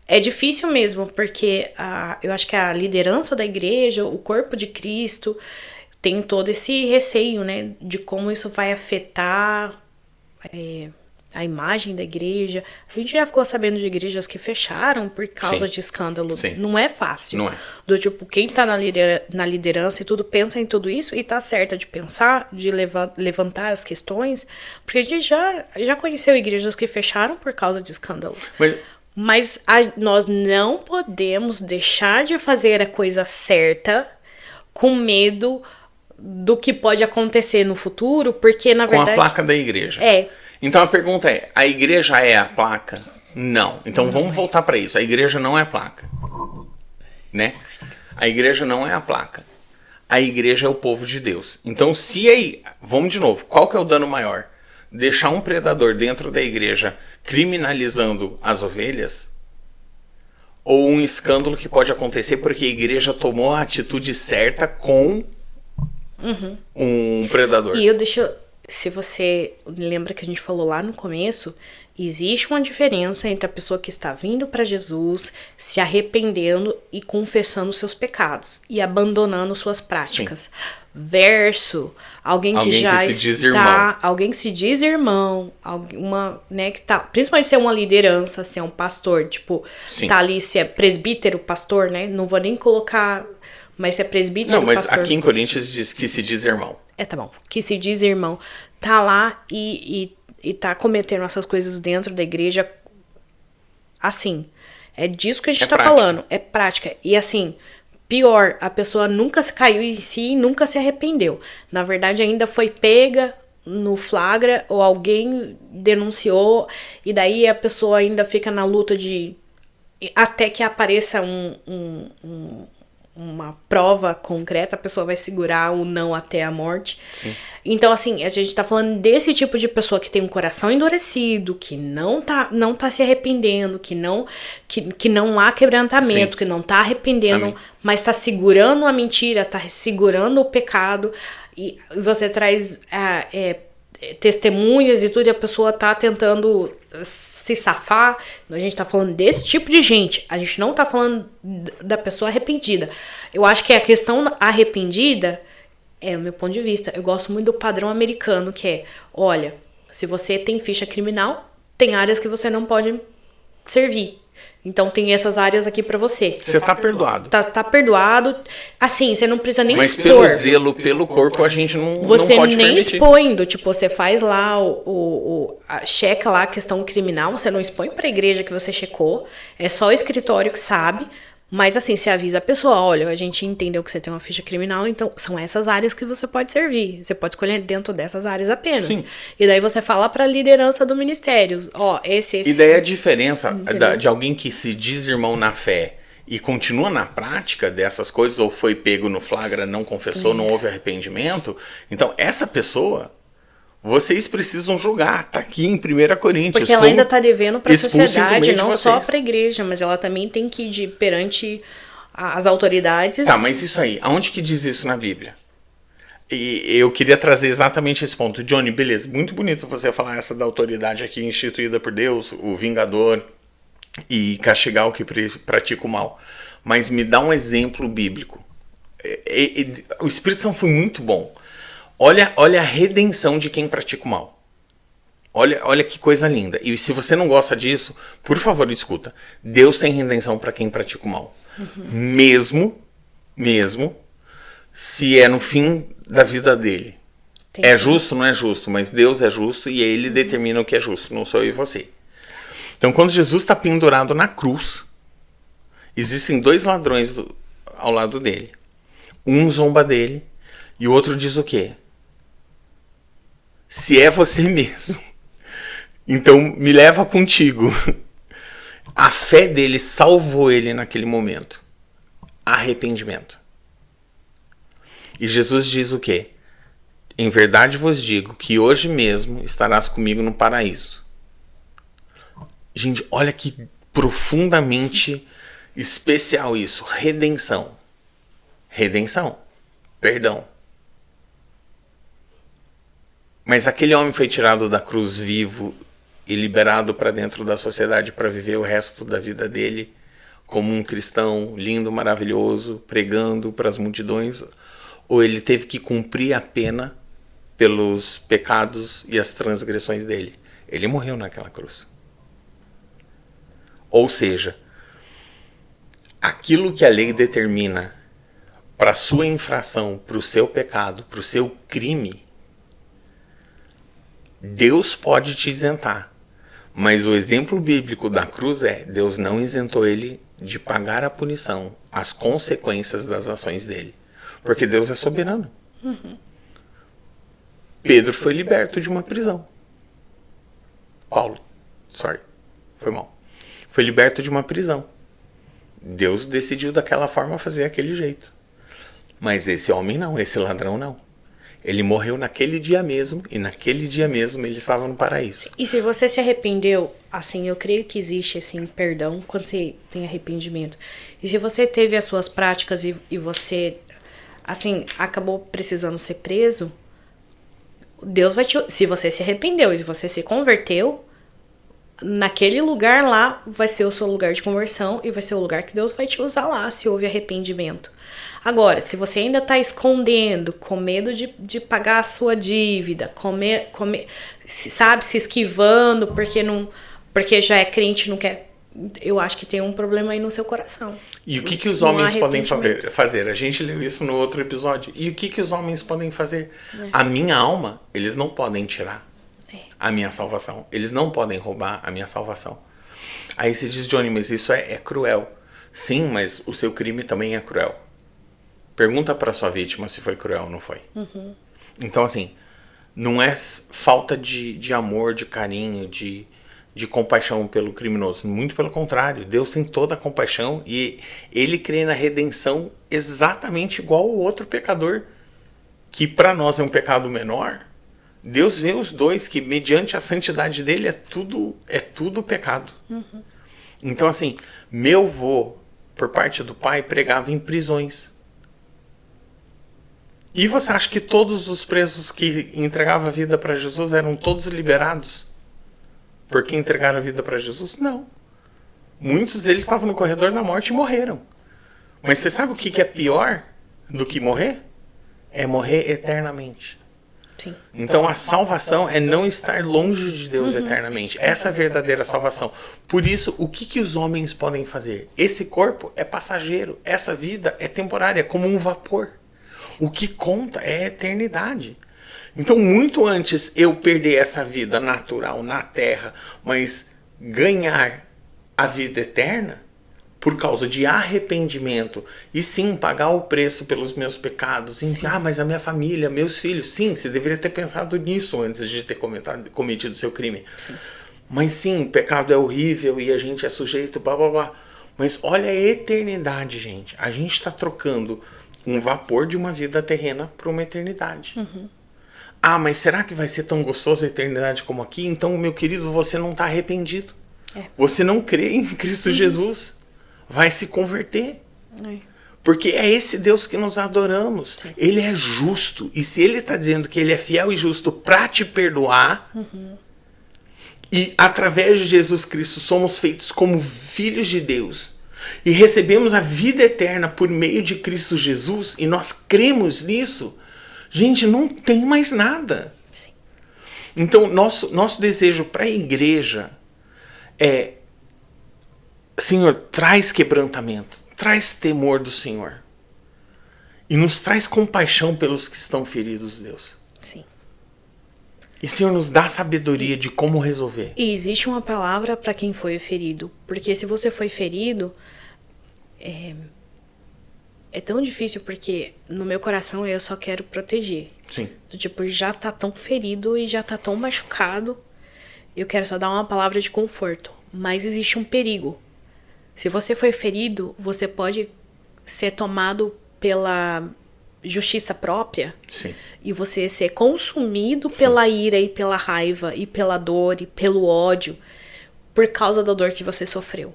é difícil mesmo, porque eu acho que a liderança da igreja, o corpo de Cristo, tem todo esse receio, né, de como isso vai afetar a imagem da igreja. A gente já ficou sabendo de igrejas que fecharam por causa de escândalo. Sim. Não é fácil. Não é. Do tipo, quem tá na liderança e tudo, pensa em tudo isso e tá certa de pensar, de levantar as questões, porque a gente já conheceu igrejas que fecharam por causa de escândalo. Mas nós não podemos deixar de fazer a coisa certa com medo do que pode acontecer no futuro, porque na verdade... Com a placa da igreja. Então a pergunta é, a igreja é a placa? Não. Então vamos voltar para isso. A igreja não é a placa. Né? A igreja não é a placa. A igreja é o povo de Deus. Então vamos de novo. Qual que é o dano maior? Deixar um predador dentro da igreja criminalizando as ovelhas, ou um escândalo que pode acontecer porque a igreja tomou a atitude certa com um predador. E se você lembra que a gente falou lá no começo, Existe uma diferença entre a pessoa que está vindo para Jesus, se arrependendo e confessando seus pecados e abandonando suas práticas, versus alguém que já se diz está, irmão. alguém que se diz irmão, uma, né, que tá, principalmente se é uma liderança, se é um pastor, tipo, Sim. tá ali, se é presbítero, pastor, né? Não vou nem colocar, mas se é presbítero, Não, mas pastor. aqui em Coríntios diz que se diz irmão. Tá bom. Que se diz irmão, tá lá e tá cometendo essas coisas dentro da igreja, assim, é disso que a gente tá prática. falando, é prática. E assim, pior, a pessoa nunca se caiu em si e nunca se arrependeu. Na verdade, ainda foi pega no flagra ou alguém denunciou e daí a pessoa ainda fica na luta de até que apareça uma prova concreta, a pessoa vai segurar o não até a morte. Sim. Então, assim, a gente tá falando desse tipo de pessoa que tem um coração endurecido, que não tá se arrependendo, que não há quebrantamento, Sim. que não tá arrependendo, Amém. mas tá segurando a mentira, tá segurando o pecado, e você traz testemunhas e tudo, e a pessoa tá tentando se safar. A gente tá falando desse tipo de gente. A gente não tá falando da pessoa arrependida. Eu acho que a questão arrependida é o meu ponto de vista. Eu gosto muito do padrão americano, que é, olha, se você tem ficha criminal, tem áreas que você não pode servir. Então tem essas áreas aqui pra você. Você tá perdoado. Tá perdoado. Assim, você não precisa nem Mas expor. pelo zelo, pelo corpo, a gente não Você pode nem permitir. expõe, tipo, você faz lá checa lá a questão criminal, você não expõe pra igreja que você checou, é só o escritório que sabe, mas assim, você avisa a pessoa, olha, a gente entendeu que você tem uma ficha criminal, então são essas áreas que você pode servir, você pode escolher dentro dessas áreas apenas. Sim. E daí você fala pra liderança do ministério, ó, esse... E daí a diferença de alguém que se diz irmão na fé e continua na prática dessas coisas, ou foi pego no flagra, não confessou, não houve arrependimento, então essa pessoa, vocês precisam julgar, tá aqui em 1 Coríntios. Porque ela ainda tá devendo pra sociedade, não não só pra igreja, mas ela também tem que ir perante as autoridades. Tá, mas isso aí, aonde que diz isso na Bíblia? E eu queria trazer exatamente esse ponto. Johnny, beleza, muito bonito você falar essa da autoridade aqui instituída por Deus, o vingador, e castigar o que pratica o mal. Mas me dá um exemplo bíblico. O Espírito Santo foi muito bom. Olha a redenção de quem pratica o mal. Olha que coisa linda. E se você não gosta disso, por favor, escuta. Deus tem redenção para quem pratica o mal. Mesmo se é no fim da vida dele. Entendi. É justo, não é justo, mas Deus é justo e ele determina o que é justo, não sou eu e você. Então, quando Jesus está pendurado na cruz, existem dois ladrões ao lado dele. Um zomba dele e o outro diz o quê? Se é você mesmo, então me leva contigo. A fé dele salvou ele naquele momento. Arrependimento. E Jesus diz o quê? Em verdade vos digo que hoje mesmo estarás comigo no paraíso. Gente, olha que profundamente especial isso. Redenção. Redenção. Perdão. Mas aquele homem foi tirado da cruz vivo e liberado para dentro da sociedade para viver o resto da vida dele como um cristão lindo, maravilhoso, pregando para as multidões, ou ele teve que cumprir a pena pelos pecados e as transgressões dele. Ele morreu naquela cruz. Ou seja, aquilo que a lei determina para a sua infração, para o seu pecado, para o seu crime, Deus pode te isentar. Mas o exemplo bíblico da cruz é: Deus não isentou ele de pagar a punição, as consequências das ações dele. Porque Deus é soberano. Pedro foi liberto de uma prisão. Foi mal. Foi liberto de uma prisão. Deus decidiu daquela forma fazer aquele jeito. Mas esse homem não, esse ladrão não. Ele morreu naquele dia mesmo, e naquele dia mesmo ele estava no paraíso. E se você se arrependeu, assim, eu creio que existe, assim, perdão quando você tem arrependimento. E se você teve as suas práticas e você, assim, acabou precisando ser preso, Deus vai te... Se você se arrependeu e você se converteu, naquele lugar lá vai ser o seu lugar de conversão e vai ser o lugar que Deus vai te usar lá, se houve arrependimento. Agora, se você ainda tá escondendo, com medo de pagar a sua dívida, sabe, se esquivando porque já é crente, não quer, eu acho que tem um problema aí no seu coração. E o que os homens podem fazer? A gente leu isso no outro episódio. E o que os homens podem fazer? A minha alma, eles não podem tirar a minha salvação. Eles não podem roubar a minha salvação. Aí você diz, Johnny, mas isso é cruel. Sim, mas o seu crime também é cruel. Pergunta para sua vítima se foi cruel ou não foi. Então, assim, não é falta de amor, de carinho, de compaixão pelo criminoso. Muito pelo contrário. Deus tem toda a compaixão e ele crê na redenção exatamente igual ao outro pecador, que para nós é um pecado menor. Deus vê os dois, que mediante a santidade dele é tudo pecado. Então, assim, meu avô, por parte do pai, pregava em prisões. E você acha que todos os presos que entregavam a vida para Jesus eram todos liberados? Porque entregaram a vida para Jesus? Não. Muitos deles estavam no corredor da morte e morreram. Mas você sabe o que é pior do que morrer? É morrer eternamente. Sim. Então a salvação é não estar longe de Deus eternamente. Essa é a verdadeira salvação. Por isso, o que os homens podem fazer? Esse corpo é passageiro. Essa vida é temporária, como um vapor. O que conta é a eternidade. Então, muito antes eu perder essa vida natural na terra, mas ganhar a vida eterna, por causa de arrependimento, e sim, pagar o preço pelos meus pecados, mas a minha família, meus filhos, sim, você deveria ter pensado nisso antes de ter cometido seu crime. Sim. Mas sim, o pecado é horrível e a gente é sujeito, blá blá blá. Mas olha a eternidade, gente. A gente está trocando um vapor de uma vida terrena para uma eternidade. Mas será que vai ser tão gostoso a eternidade como aqui? Então, meu querido, você não está arrependido. Você não crê em Cristo Jesus. Vai se converter. Porque é esse Deus que nós adoramos. Sim. Ele é justo. E se ele está dizendo que ele é fiel e justo para te perdoar, e através de Jesus Cristo somos feitos como filhos de Deus, e recebemos a vida eterna por meio de Cristo Jesus, e nós cremos nisso, gente, não tem mais nada. Sim. Então, nosso desejo para a igreja é: Senhor, traz quebrantamento, traz temor do Senhor, e nos traz compaixão pelos que estão feridos, Deus. Sim. E, Senhor, nos dá sabedoria de como resolver. E existe uma palavra para quem foi ferido, porque se você foi ferido, é tão difícil, porque no meu coração eu só quero proteger. Sim. Tipo, já tá tão ferido e já tá tão machucado, eu quero só dar uma palavra de conforto. Mas existe um perigo. Se você foi ferido, você pode ser tomado pela justiça própria. Sim. E você ser consumido pela ira e pela raiva e pela dor e pelo ódio por causa da dor que você sofreu.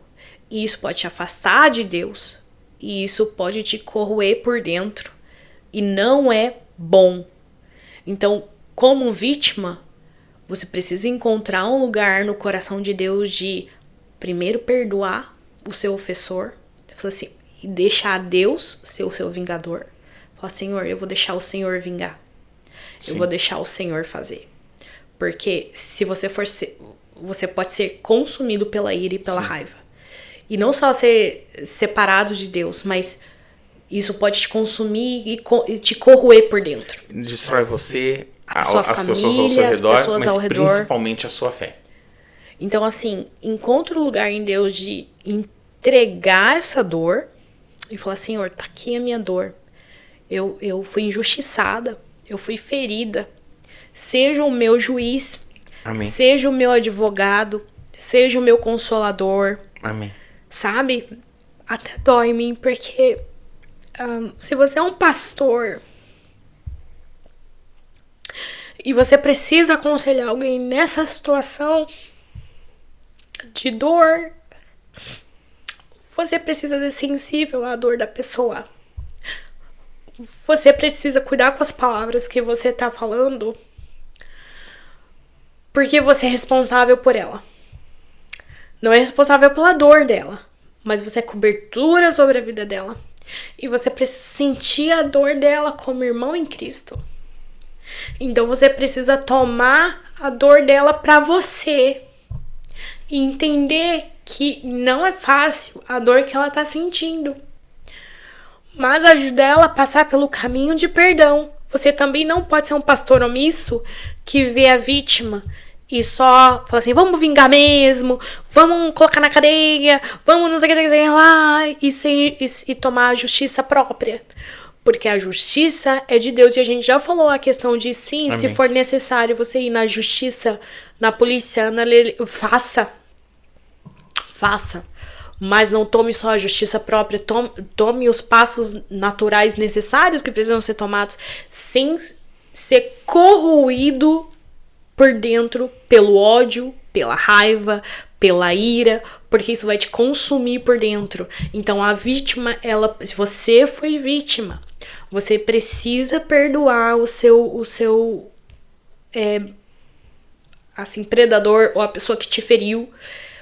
E isso pode te afastar de Deus. E isso pode te corroer por dentro. E não é bom. Então, como vítima, você precisa encontrar um lugar no coração de Deus de primeiro perdoar o seu ofensor. Assim, e deixar Deus ser o seu vingador. Fala, Senhor, eu vou deixar o Senhor vingar. Sim. Eu vou deixar o Senhor fazer. Porque se você for você pode ser consumido pela ira e pela raiva. E não só ser separado de Deus, mas isso pode te consumir e te corroer por dentro. Destrói você, as família, pessoas ao seu redor, mas principalmente a sua fé. Então, assim, encontre um lugar em Deus de entregar essa dor e falar, Senhor, tá aqui a minha dor. Eu fui injustiçada, eu fui ferida. Seja o meu juiz, amém, seja o meu advogado, seja o meu consolador. Amém. Sabe? Até dói em mim, porque se você é um pastor e você precisa aconselhar alguém nessa situação de dor, você precisa ser sensível à dor da pessoa. Você precisa cuidar com as palavras que você tá falando, porque você é responsável por ela. não é responsável pela dor dela, mas você é cobertura sobre a vida dela. E você precisa sentir a dor dela como irmão em Cristo. Então você precisa tomar a dor dela pra você. E entender que não é fácil a dor que ela tá sentindo. Mas ajudar ela a passar pelo caminho de perdão. Você também não pode ser um pastor omisso que vê a vítima e só fala assim, vamos vingar mesmo, vamos colocar na cadeia, vamos não sei o que lá, e tomar a justiça própria. Porque a justiça é de Deus, e a gente já falou a questão de sim, Amém. Se for necessário você ir na justiça, na polícia, faça. Mas não tome só a justiça própria, tome os passos naturais necessários que precisam ser tomados sem ser corroído por dentro pelo ódio, pela raiva, pela ira, porque isso vai te consumir por dentro. Então a vítima, se você foi vítima, você precisa perdoar o seu predador ou a pessoa que te feriu.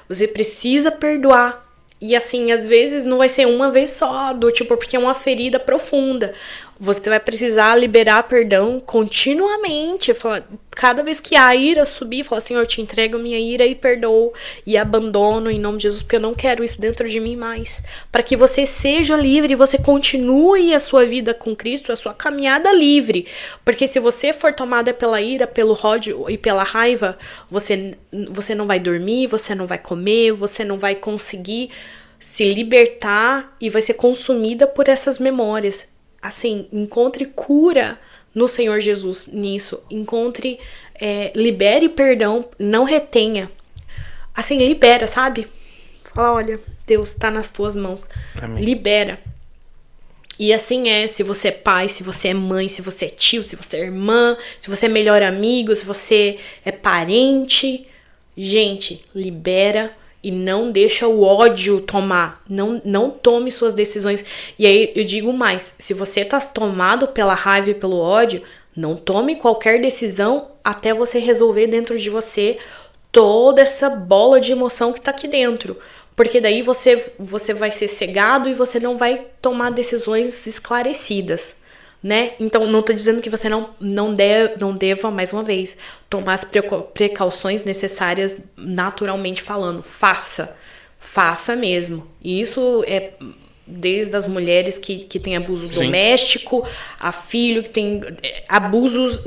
Você precisa perdoar. E assim, às vezes não vai ser uma vez só, porque é uma ferida profunda. Você vai precisar liberar perdão continuamente. Cada vez que a ira subir, falar assim, eu te entrego minha ira e perdoo. E abandono em nome de Jesus, porque eu não quero isso dentro de mim mais. Para que você seja livre e você continue a sua vida com Cristo, a sua caminhada livre. Porque se você for tomada pela ira, pelo ódio e pela raiva, você não vai dormir, você não vai comer, você não vai conseguir se libertar e vai ser consumida por essas memórias. Assim, encontre cura no Senhor Jesus nisso. Libere perdão, não retenha. Assim, libera, sabe? Fala, olha, Deus tá nas tuas mãos. Amém. Libera. E assim se você é pai, se você é mãe, se você é tio, se você é irmã, se você é melhor amigo, se você é parente. Gente, libera. E não deixa o ódio tomar. Não tome suas decisões. E aí eu digo mais. Se você tá tomado pela raiva e pelo ódio, não tome qualquer decisão até você resolver dentro de você toda essa bola de emoção que tá aqui dentro. Porque daí você vai ser cegado e você não vai tomar decisões esclarecidas. Né? Então, não tô dizendo que você não deva, mais uma vez, tomar as precauções necessárias naturalmente falando. Faça mesmo. E isso é desde as mulheres que têm abuso Sim. doméstico, a filho que tem abusos,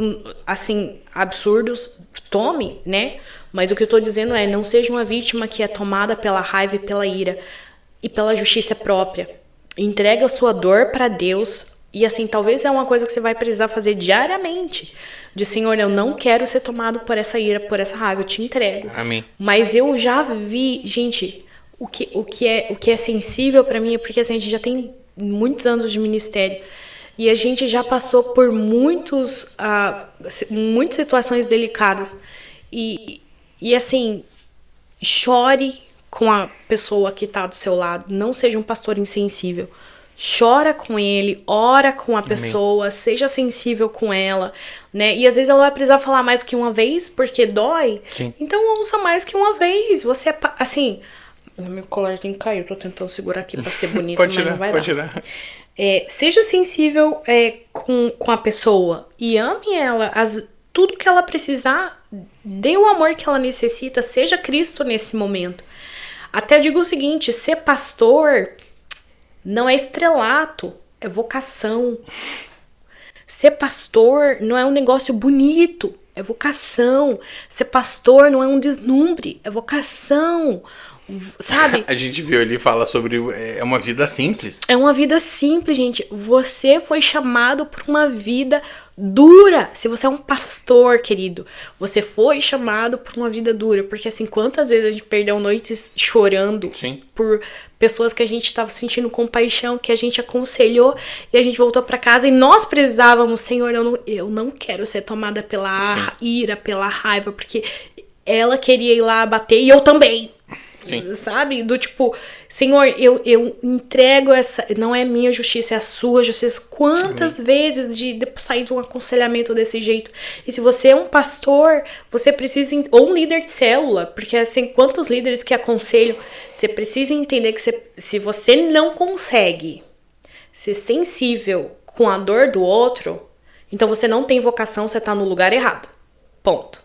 assim, absurdos. Tome, né? Mas o que eu tô dizendo não seja uma vítima que é tomada pela raiva e pela ira e pela justiça própria. Entrega a sua dor para Deus. E assim, talvez é uma coisa que você vai precisar fazer diariamente. De Senhor, eu não quero ser tomado por essa ira, por essa raiva, eu te entrego. Amém. Mas eu já vi, gente, o que é sensível pra mim é porque assim, a gente já tem muitos anos de ministério. E a gente já passou por muitas situações delicadas. E assim, chore com a pessoa que tá do seu lado. Não seja um pastor insensível. Chora com ele, ora com a pessoa, Amém. Seja sensível com ela, né? E às vezes ela vai precisar falar mais que uma vez, porque dói. Sim. Então ouça mais que uma vez. Você, assim... Meu colar tem que cair, eu tô tentando segurar aqui pra ser bonito, pode mas tirar, não vai pode dar. Tirar. Seja sensível com a pessoa e ame ela. Tudo que ela precisar, dê o amor que ela necessita, seja Cristo nesse momento. Até digo o seguinte, ser pastor... não é estrelato, é vocação. Ser pastor não é um negócio bonito, é vocação. Ser pastor não é um deslumbre, é vocação. Sabe? A gente viu ali, fala sobre uma vida simples. É uma vida simples, gente. Você foi chamado por uma vida dura. Se você é um pastor, querido, você foi chamado por uma vida dura. Porque assim, quantas vezes a gente perdeu noites chorando Sim. por pessoas que a gente estava sentindo compaixão, que a gente aconselhou e a gente voltou para casa e nós precisávamos, Senhor, eu não quero ser tomada pela ira, pela raiva, porque ela queria ir lá bater e eu também. Sim. Sabe? Do tipo, Senhor, eu entrego essa. Não é minha justiça, é a sua justiça. Quantas vezes de sair de um aconselhamento desse jeito? E se você é um pastor, você precisa. Ou um líder de célula, porque assim, quantos líderes que aconselham, você precisa entender que se você não consegue ser sensível com a dor do outro, então você não tem vocação, você tá no lugar errado. Ponto.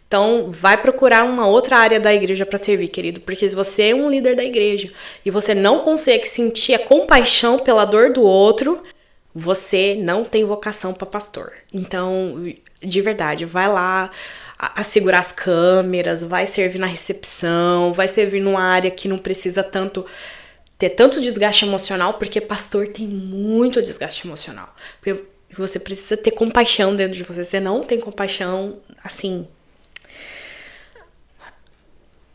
Então, vai procurar uma outra área da igreja para servir, querido. Porque se você é um líder da igreja e você não consegue sentir a compaixão pela dor do outro, você não tem vocação para pastor. Então, de verdade, vai lá a segurar as câmeras, vai servir na recepção, vai servir numa área que não precisa ter tanto desgaste emocional, porque pastor tem muito desgaste emocional. Porque você precisa ter compaixão dentro de você. Você não tem compaixão, assim...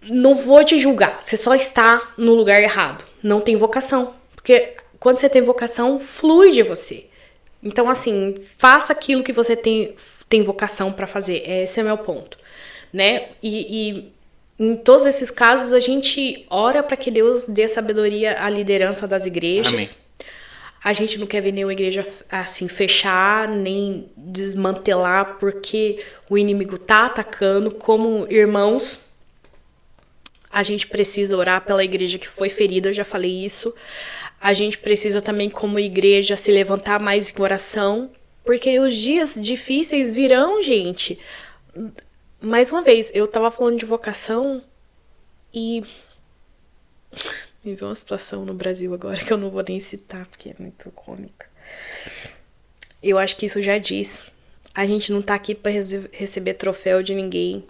Não vou te julgar, você só está no lugar errado. Não tem vocação. Porque quando você tem vocação, flui de você. Então, assim, faça aquilo que você tem vocação para fazer. Esse é o meu ponto. Né? E em todos esses casos, a gente ora para que Deus dê sabedoria à liderança das igrejas. Amém. A gente não quer ver nenhuma igreja assim fechar, nem desmantelar, porque o inimigo tá atacando. Como irmãos, a gente precisa orar pela igreja que foi ferida, eu já falei isso. A gente precisa também, como igreja, se levantar mais em oração, porque os dias difíceis virão, gente. Mais uma vez, eu tava falando de vocação e me veio uma situação no Brasil agora que eu não vou nem citar, porque é muito cômica. Eu acho que isso já diz. A gente não tá aqui pra receber troféu de ninguém.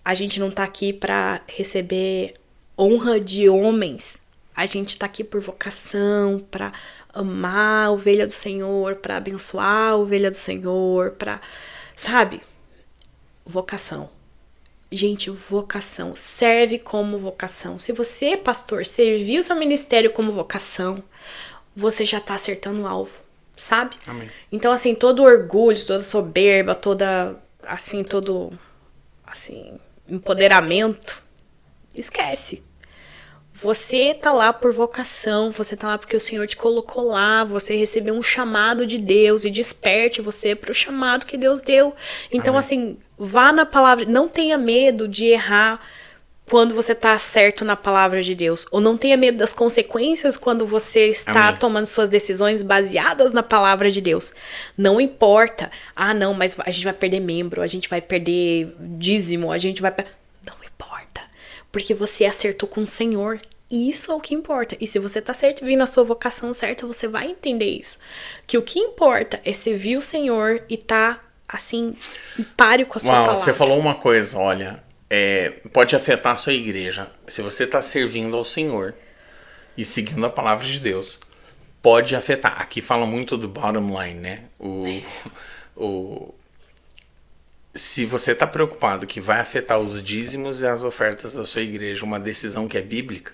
A gente não tá aqui pra receber honra de homens. A gente tá aqui por vocação, pra amar a ovelha do Senhor, pra abençoar a ovelha do Senhor, pra... Sabe? Vocação. Gente, vocação. Serve como vocação. Se você, pastor, serviu seu ministério como vocação, você já tá acertando o alvo, sabe? Amém. Então, assim, todo orgulho, toda soberba, todo empoderamento, esquece. Você tá lá por vocação, você tá lá porque o Senhor te colocou lá, você recebeu um chamado de Deus e desperte você pro chamado que Deus deu. Então, Amém. assim, vá na palavra, não tenha medo de errar quando você tá certo na palavra de Deus, ou não tenha medo das consequências quando você está Amém. tomando suas decisões baseadas na palavra de Deus. Não importa, não, mas a gente vai perder membro, a gente vai perder dízimo, não importa, porque você acertou com o Senhor. Isso é o que importa. E se você tá servindo a sua vocação certa, você vai entender isso. Que o que importa é servir o Senhor e tá, assim, em páreo com a sua palavra. Você falou uma coisa, olha, pode afetar a sua igreja. Se você está servindo ao Senhor e seguindo a palavra de Deus, pode afetar. Aqui fala muito do bottom line, né? Se você está preocupado que vai afetar os dízimos e as ofertas da sua igreja, uma decisão que é bíblica,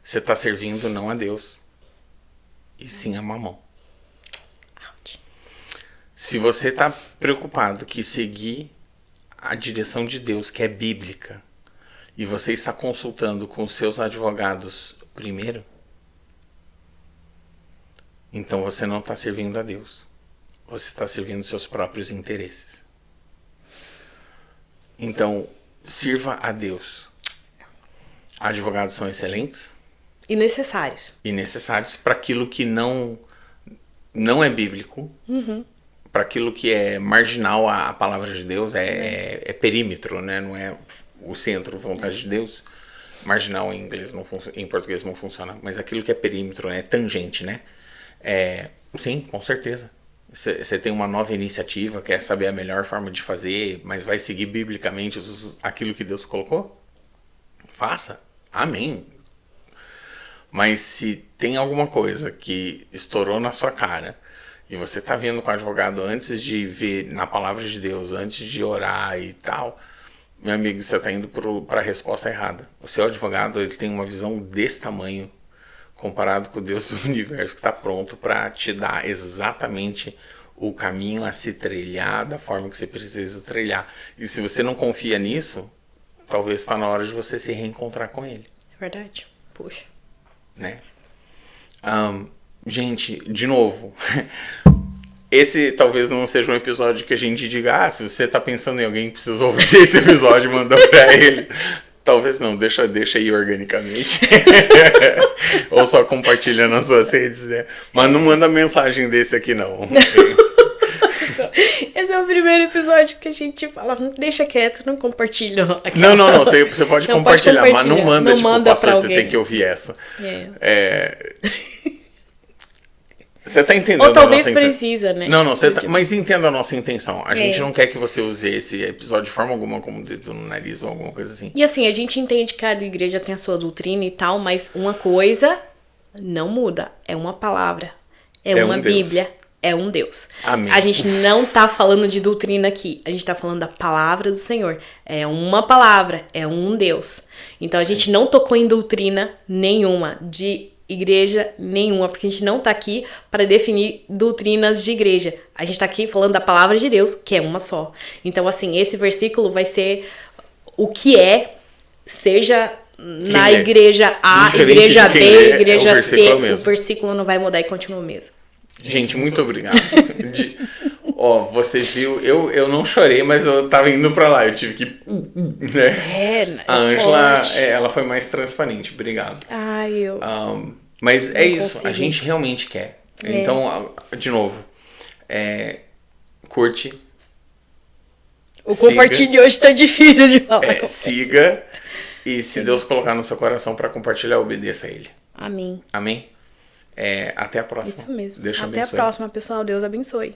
você está servindo não a Deus, e sim a Mamon. Se você está preocupado que seguir a direção de Deus, que é bíblica, e você está consultando com os seus advogados primeiro, então você não está servindo a Deus. Você está servindo seus próprios interesses. Então, sirva a Deus. Advogados são excelentes. E necessários Para aquilo que não é bíblico. Uhum. Para aquilo que é marginal à palavra de Deus, é perímetro, né? Não é o centro, vontade de Deus. Marginal em inglês em português não funciona, mas aquilo que é perímetro, né? Tangente, né? Sim, com certeza. Você tem uma nova iniciativa, quer saber a melhor forma de fazer, mas vai seguir biblicamente aquilo que Deus colocou? Faça. Amém. Mas se tem alguma coisa que estourou na sua cara e você tá vindo com o advogado antes de ver na palavra de Deus, antes de orar e tal, meu amigo, você tá indo para a resposta errada. O seu advogado, ele tem uma visão desse tamanho comparado com o Deus do universo, que está pronto para te dar exatamente o caminho a se trilhar da forma que você precisa trilhar. E se você não confia nisso, talvez está na hora de você se reencontrar com ele. É verdade. Puxa. Né? Gente, de novo, esse talvez não seja um episódio que a gente diga, se você tá pensando em alguém que precisa ouvir esse episódio, manda pra ele. Talvez não, deixa aí organicamente. Ou só compartilha nas suas redes, né? Mas não manda mensagem desse aqui, não. Esse é o primeiro episódio que a gente fala, deixa quieto, não compartilha. Não, você pode compartilhar, mas não manda, pastor, você tem que ouvir essa. Você tá entendendo? Ou talvez precisa, né? Não, mas entenda a nossa intenção. A gente não quer que você use esse episódio de forma alguma como dedo no nariz ou alguma coisa assim. E assim, a gente entende que cada igreja tem a sua doutrina e tal, mas uma coisa não muda. É uma palavra. É uma Bíblia. É um Deus. Amém. A gente não tá falando de doutrina aqui. A gente tá falando da palavra do Senhor. É uma palavra. É um Deus. Então a gente não tocou em doutrina nenhuma de igreja nenhuma, porque a gente não tá aqui para definir doutrinas de igreja. A gente tá aqui falando da palavra de Deus, que é uma só. Então, assim, esse versículo vai ser o que seja na igreja A, igreja B, igreja C, o versículo não vai mudar e continua o mesmo. Gente, muito obrigado. Você viu, eu não chorei, mas eu tava indo pra lá, eu tive que... Né? A Ângela, ela foi mais transparente, obrigado. Mas é isso, consigo. A gente realmente quer. Então, de novo, curte. O compartilhe hoje tá difícil de falar. Siga, e se Deus colocar no seu coração pra compartilhar, obedeça a Ele. Amém. Amém? Até a próxima. Isso mesmo. Deus te até abençoe. A próxima, pessoal. Deus abençoe.